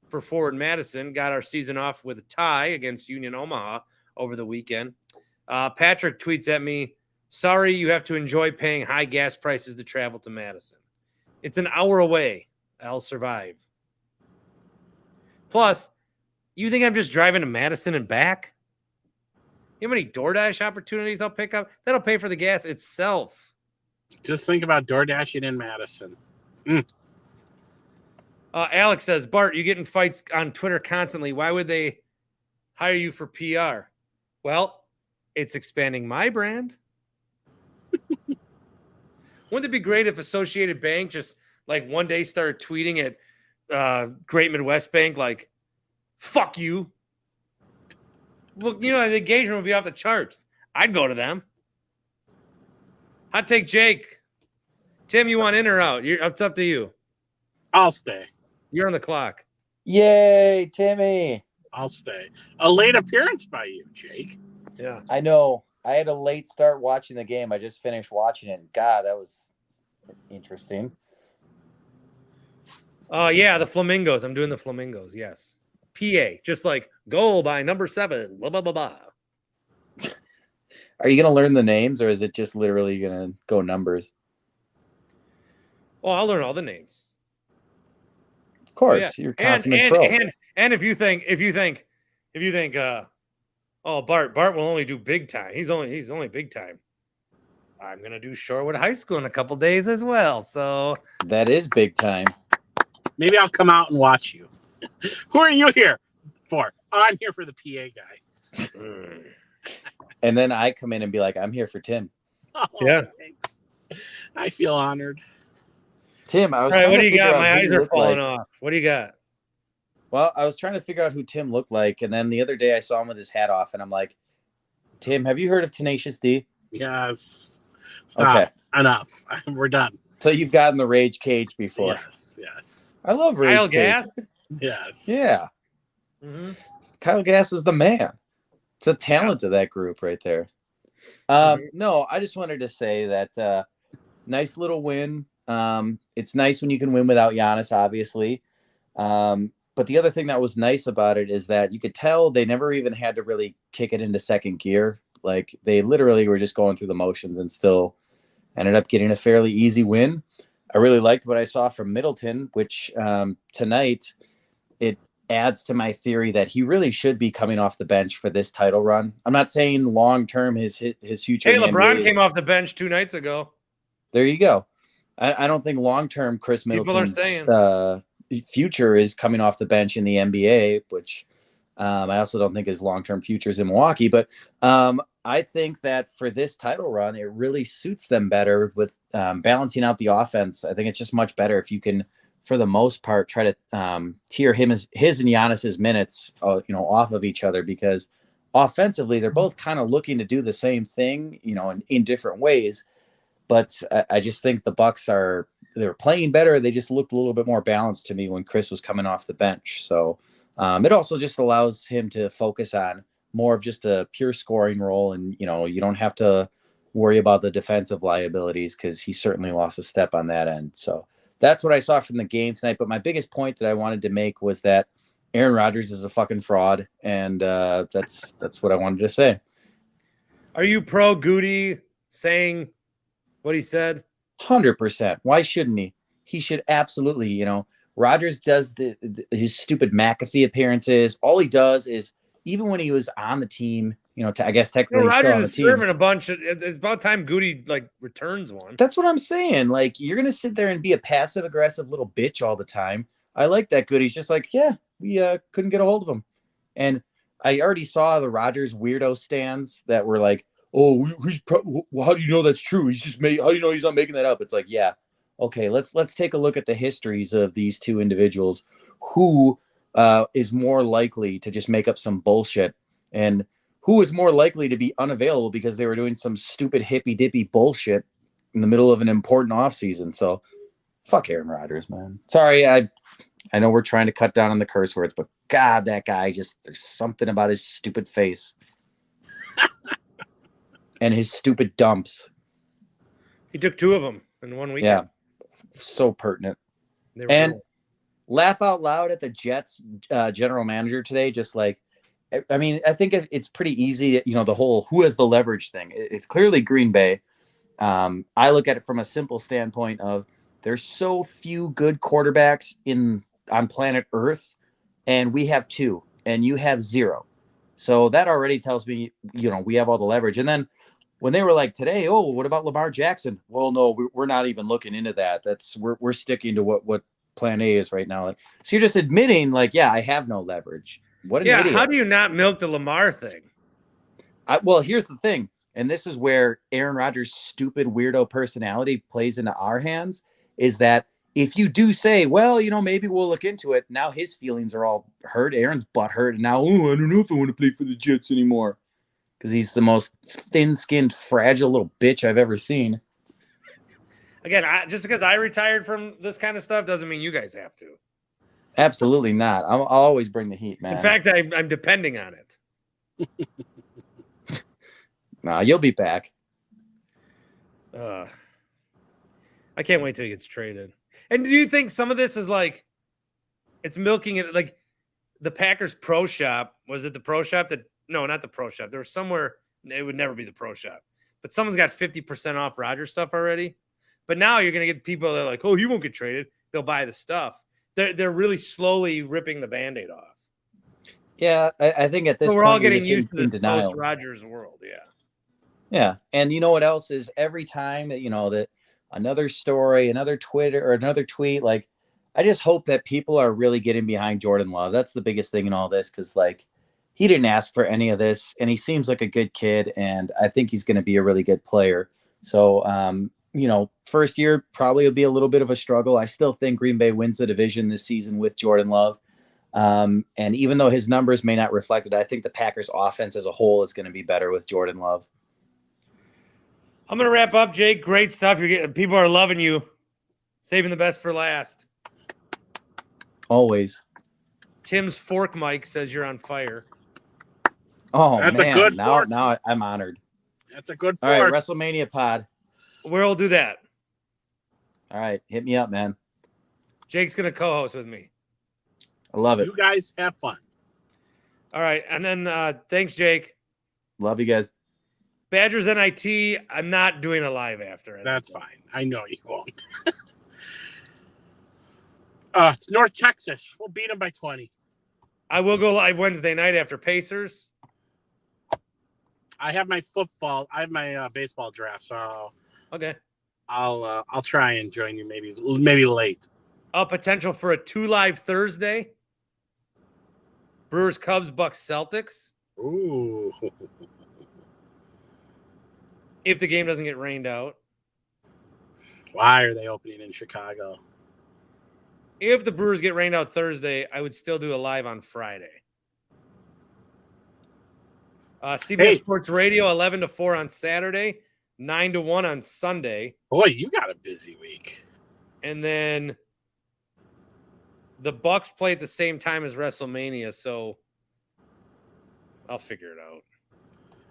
[SPEAKER 1] for Forward Madison. Got our season off with a tie against Union Omaha over the weekend. Patrick tweets at me, sorry, you have to enjoy paying high gas prices to travel to Madison. It's an hour away. I'll survive. Plus, you think I'm just driving to Madison and back? You know how many DoorDash opportunities I'll pick up? That'll pay for the gas itself.
[SPEAKER 9] Just think about DoorDashing in Madison.
[SPEAKER 1] Alex says, Bart, you get in fights on Twitter constantly. Why would they hire you for PR? Well, it's expanding my brand. Wouldn't it be great if Associated Bank just like one day started tweeting at Great Midwest Bank like, fuck you. Well, you know, the engagement would be off the charts. I'd go to them. Hot take Jake. Tim, you want in or out? It's up to you.
[SPEAKER 9] I'll stay.
[SPEAKER 1] You're on the clock.
[SPEAKER 2] Yay, Timmy.
[SPEAKER 9] I'll stay. A late appearance by you, Jake.
[SPEAKER 1] Yeah.
[SPEAKER 2] I know. I had a late start watching the game. I just finished watching it. God, that was interesting.
[SPEAKER 1] Yeah, the Flamingos. I'm doing the Flamingos, yes. PA, just like goal by number 7, blah, blah, blah, blah.
[SPEAKER 2] Are you going to learn the names or is it just literally going to go numbers?
[SPEAKER 1] Oh, I'll learn all the names.
[SPEAKER 2] Of course, you're consummate pro.
[SPEAKER 1] And if you think, Bart will only do big time. He's only big time. I'm going to do Shorewood High School in a couple days as well. So
[SPEAKER 2] that is big time.
[SPEAKER 9] Maybe I'll come out and watch you. Who are you here for? Oh, I'm here for the PA guy.
[SPEAKER 2] And then I come in and be like, I'm here for Tim.
[SPEAKER 9] Oh,
[SPEAKER 1] yeah.
[SPEAKER 9] Thanks. I feel honored.
[SPEAKER 2] Tim, I was
[SPEAKER 1] all right,
[SPEAKER 2] trying
[SPEAKER 1] what
[SPEAKER 2] to
[SPEAKER 1] do you
[SPEAKER 2] figure
[SPEAKER 1] got?
[SPEAKER 2] out
[SPEAKER 1] My
[SPEAKER 2] who
[SPEAKER 1] eyes
[SPEAKER 2] you
[SPEAKER 1] are
[SPEAKER 2] look
[SPEAKER 1] falling
[SPEAKER 2] like.
[SPEAKER 1] off. What do you got?
[SPEAKER 2] Well, I was trying to figure out who Tim looked like. And then the other day I saw him with his hat off and I'm like, Tim, have you heard of Tenacious D?
[SPEAKER 9] Yes. Stop.
[SPEAKER 2] Okay.
[SPEAKER 9] Enough. We're done.
[SPEAKER 10] So you've gotten the rage cage before.
[SPEAKER 9] Yes.
[SPEAKER 10] I love rage
[SPEAKER 1] Kyle
[SPEAKER 10] cage.
[SPEAKER 1] Gass?
[SPEAKER 9] Yes.
[SPEAKER 10] Yeah.
[SPEAKER 1] Mhm.
[SPEAKER 10] Kyle Gass is the man. It's a talent of that group right there. No, I just wanted to say that nice little win. It's nice when you can win without Giannis, obviously. But the other thing that was nice about it is that you could tell they never even had to really kick it into second gear. Like they literally were just going through the motions and still ended up getting a fairly easy win. I really liked what I saw from Middleton, which tonight it adds to my theory that he really should be coming off the bench for this title run. I'm not saying long term his future.
[SPEAKER 1] Hey,
[SPEAKER 10] in the
[SPEAKER 1] LeBron
[SPEAKER 10] NBA
[SPEAKER 1] came off the bench 2 nights ago.
[SPEAKER 10] There you go. I don't think long term Chris
[SPEAKER 1] People are
[SPEAKER 10] Middleton's future is coming off the bench in the NBA, which I also don't think his long term future is in Milwaukee. But I think that for this title run, it really suits them better with balancing out the offense. I think it's just much better if you can, for the most part, try to tier his and Giannis's minutes, off of each other, because offensively they're both kind of looking to do the same thing, in different ways. But I just think the Bucks they're playing better. They just looked a little bit more balanced to me when Chris was coming off the bench. So it also just allows him to focus on more of just a pure scoring role. And, you don't have to worry about the defensive liabilities because he certainly lost a step on that end. So that's what I saw from the game tonight. But my biggest point that I wanted to make was that Aaron Rodgers is a fucking fraud. And that's what I wanted to say.
[SPEAKER 1] Are you pro Goody saying what he said?
[SPEAKER 10] 100%. Why shouldn't he? He should absolutely. Rodgers does his stupid McAfee appearances. All he does is, even when he was on the team, I guess technically he's still on the
[SPEAKER 1] Rodgers is
[SPEAKER 10] team.
[SPEAKER 1] serving a bunch. It's about time Goody returns one.
[SPEAKER 10] That's what I'm saying. Like, you're gonna sit there and be a passive aggressive little bitch all the time. I like that Goody's just like, yeah, we couldn't get a hold of him, and I already saw the Rodgers weirdo stands that were like, oh, how do you know that's true? He's just how do you know he's not making that up? It's like, yeah, okay, let's take a look at the histories of these two individuals. Who is more likely to just make up some bullshit, and who is more likely to be unavailable because they were doing some stupid hippy dippy bullshit in the middle of an important offseason? So fuck Aaron Rodgers, man. Sorry, I know we're trying to cut down on the curse words, but God, that guy there's something about his stupid face. And his stupid dumps.
[SPEAKER 1] He took 2 of them in 1 weekend.
[SPEAKER 10] Yeah, so pertinent. And laugh out loud at the Jets general manager today. Just I think it's pretty easy. The whole who has the leverage thing. It's clearly Green Bay. I look at it from a simple standpoint of there's so few good quarterbacks on planet Earth, and we have 2, and you have 0. So that already tells me, we have all the leverage. And then when they were like today, oh, what about Lamar Jackson? Well, no, we're not even looking into that. We're sticking to what plan A is right now. So you're just admitting yeah, I have no leverage. What an idiot.
[SPEAKER 1] How do you not milk the Lamar thing?
[SPEAKER 10] Well, here's the thing. And this is where Aaron Rodgers' stupid weirdo personality plays into our hands, is that if you do say, well, maybe we'll look into it, now his feelings are all hurt. Aaron's butt hurt. And now, I don't know if I want to play for the Jets anymore. Because he's the most thin-skinned, fragile little bitch I've ever seen.
[SPEAKER 1] Again, just because I retired from this kind of stuff doesn't mean you guys have to.
[SPEAKER 10] Be not. I'll always bring the heat, man.
[SPEAKER 1] In fact, I'm depending on it.
[SPEAKER 10] Nah, you'll be back.
[SPEAKER 1] I can't wait till he gets traded. And do you think some of this is it's milking it? Like the Packers Pro Shop, was it the Pro Shop that? No, not the Pro Shop. There was somewhere, it would never be the Pro Shop, but someone's got 50% off Rodgers stuff already. But now you're going to get people that are like, oh, he won't get traded. They'll buy the stuff. They're really slowly ripping the Band-Aid off.
[SPEAKER 10] Yeah, I think at this point,
[SPEAKER 1] we're all getting used to the
[SPEAKER 10] denial.
[SPEAKER 1] post-Rodgers world. Yeah.
[SPEAKER 10] Yeah. And you know what else is every time that, that another story, another Twitter or another tweet, I just hope that people are really getting behind Jordan Love. That's the biggest thing in all this. Cause he didn't ask for any of this, and he seems like a good kid, and I think he's going to be a really good player. So, first year probably will be a little bit of a struggle. I still think Green Bay wins the division this season with Jordan Love. And even though his numbers may not reflect it, I think the Packers offense as a whole is going to be better with Jordan Love.
[SPEAKER 1] I'm going to wrap up, Jake. Great stuff. People are loving you Saving the best for last.
[SPEAKER 10] Always.
[SPEAKER 1] Tim's fork mic says you're on fire.
[SPEAKER 10] Oh,
[SPEAKER 9] That's
[SPEAKER 10] man.
[SPEAKER 9] a good
[SPEAKER 10] now
[SPEAKER 9] fork.
[SPEAKER 10] I'm honored.
[SPEAKER 9] That's a good
[SPEAKER 10] All
[SPEAKER 9] fork.
[SPEAKER 10] right, WrestleMania pod.
[SPEAKER 1] We'll do that.
[SPEAKER 10] All right, hit me up, man.
[SPEAKER 1] Jake's going to co-host with me.
[SPEAKER 10] I love it.
[SPEAKER 9] You guys have fun.
[SPEAKER 1] All right. And then thanks, Jake.
[SPEAKER 10] Love you guys.
[SPEAKER 1] Badgers NIT, I'm not doing a live after it.
[SPEAKER 9] That's fine. I know you won't. It's North Texas. We'll beat them by 20.
[SPEAKER 1] I will go live Wednesday night after Pacers.
[SPEAKER 9] I have my baseball draft, so
[SPEAKER 1] Okay.
[SPEAKER 9] I'll try and join you maybe late.
[SPEAKER 1] Potential for a 2 live Thursday. Brewers, Cubs, Bucks, Celtics.
[SPEAKER 9] Ooh.
[SPEAKER 1] If the game doesn't get rained out.
[SPEAKER 9] Why are they opening in Chicago?
[SPEAKER 1] If the Brewers get rained out Thursday, I would still do a live on Friday. CBS Sports Radio, 11 to 4 on Saturday, 9 to 1 on Sunday.
[SPEAKER 9] Boy, you got a busy week.
[SPEAKER 1] And then the Bucks play at the same time as WrestleMania, so I'll figure it out.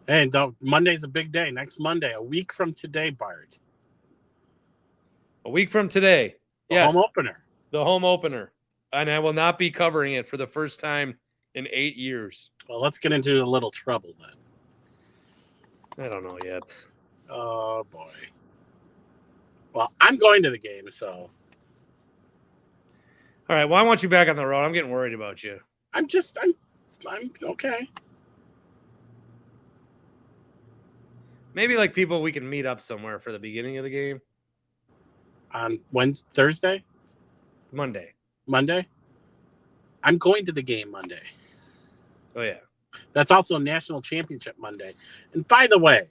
[SPEAKER 9] Hey, Monday's a big day. Next Monday, a week from today, Bart.
[SPEAKER 1] A week from today. Yes.
[SPEAKER 9] Home opener.
[SPEAKER 1] The home opener. And I will not be covering it for the first time in 8 years.
[SPEAKER 9] Well, let's get into a little trouble then.
[SPEAKER 1] I don't know yet.
[SPEAKER 9] Oh, boy. Well, I'm going to the game, so.
[SPEAKER 1] All right. Well, I want you back on the road. I'm getting worried about you.
[SPEAKER 9] I'm okay.
[SPEAKER 1] Maybe like people we can meet up somewhere for the beginning of the game.
[SPEAKER 9] On Thursday?
[SPEAKER 1] Monday.
[SPEAKER 9] I'm going to the game Monday.
[SPEAKER 1] Oh, yeah.
[SPEAKER 9] That's also National Championship Monday. And by the way,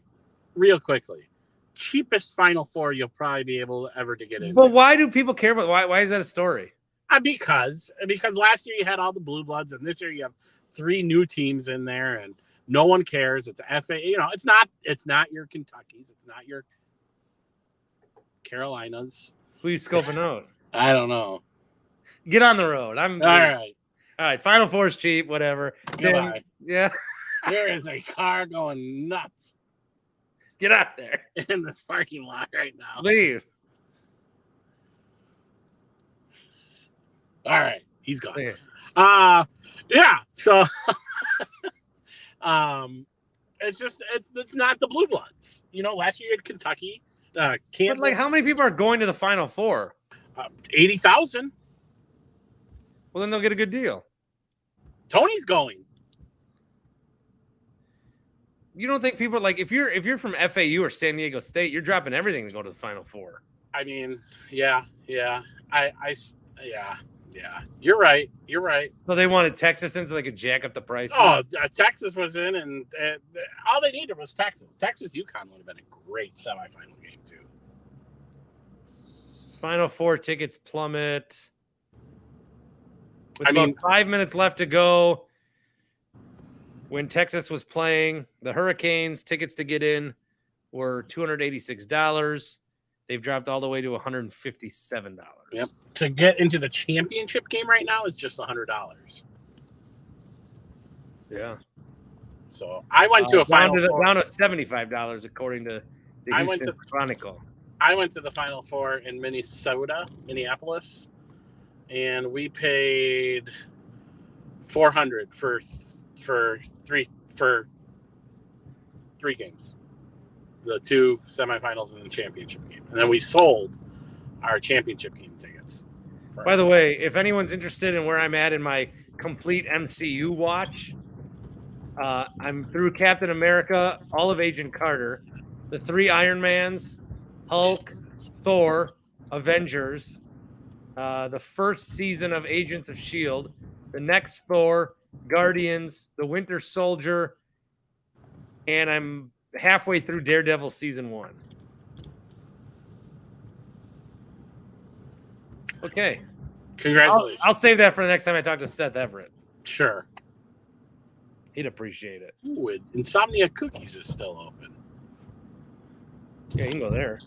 [SPEAKER 9] real quickly, cheapest Final Four you'll probably be able ever to get in.
[SPEAKER 1] Well, why do people care about why is that a story?
[SPEAKER 9] Because last year you had all the blue bloods, and this year you have 3 new teams in there, and no one cares. It's FA. It's not your Kentuckys. It's not your Carolinas.
[SPEAKER 1] Who are you scoping out?
[SPEAKER 9] I don't know.
[SPEAKER 1] Get on the road.
[SPEAKER 9] All right.
[SPEAKER 1] All right. Final Four is cheap. Whatever.
[SPEAKER 9] Goodbye.
[SPEAKER 1] Yeah.
[SPEAKER 9] There is a car going nuts
[SPEAKER 1] Get out there.
[SPEAKER 9] in this parking lot right now.
[SPEAKER 1] Leave.
[SPEAKER 9] All right, he's gone.
[SPEAKER 1] Okay.
[SPEAKER 9] Yeah. So, it's not the blue bloods. Last year you had Kentucky, Kansas.
[SPEAKER 1] But how many people are going to the Final Four?
[SPEAKER 9] 80,000.
[SPEAKER 1] Well, then they'll get a good deal.
[SPEAKER 9] Tony's going.
[SPEAKER 1] You don't think people if you're from FAU or San Diego State, you're dropping everything to go to the Final Four.
[SPEAKER 9] I mean, yeah. Yeah. You're right.
[SPEAKER 1] So they wanted Texas in so they could jack up the price.
[SPEAKER 9] Oh, Texas was in, and all they needed was Texas. UConn would have been a great semifinal game too.
[SPEAKER 1] Final Four tickets plummet. With about 5 minutes left to go, when Texas was playing the Hurricanes, tickets to get in were $286. They've dropped all the way to $157.
[SPEAKER 9] Yep. To get into the championship game right now is just $100.
[SPEAKER 1] Yeah.
[SPEAKER 9] So I went to a Final Four.
[SPEAKER 1] Down to $75 according to the Houston Chronicle.
[SPEAKER 9] I went to the Final Four in Minneapolis, and we paid $400 for three games. The 2 semifinals and the championship game. And then we sold our championship game tickets.
[SPEAKER 1] By the way, if anyone's interested in where I'm at in my complete MCU watch, I'm through Captain America, all of Agent Carter, the 3 Iron Mans, Hulk, Thor, Avengers, the first season of Agents of S.H.I.E.L.D., the next Thor, Guardians, the Winter Soldier, and I'm halfway through Daredevil season 1. Okay.
[SPEAKER 9] Congratulations.
[SPEAKER 1] I'll save that for the next time I talk to Seth Everett.
[SPEAKER 9] Sure.
[SPEAKER 1] He'd appreciate it.
[SPEAKER 9] Ooh, Insomnia Cookies is still open.
[SPEAKER 1] Yeah, you can go there.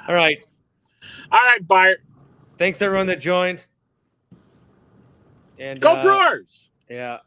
[SPEAKER 1] All right.
[SPEAKER 9] All right, Bart.
[SPEAKER 1] Thanks everyone that joined. And
[SPEAKER 9] Go Brewers!
[SPEAKER 1] Yeah.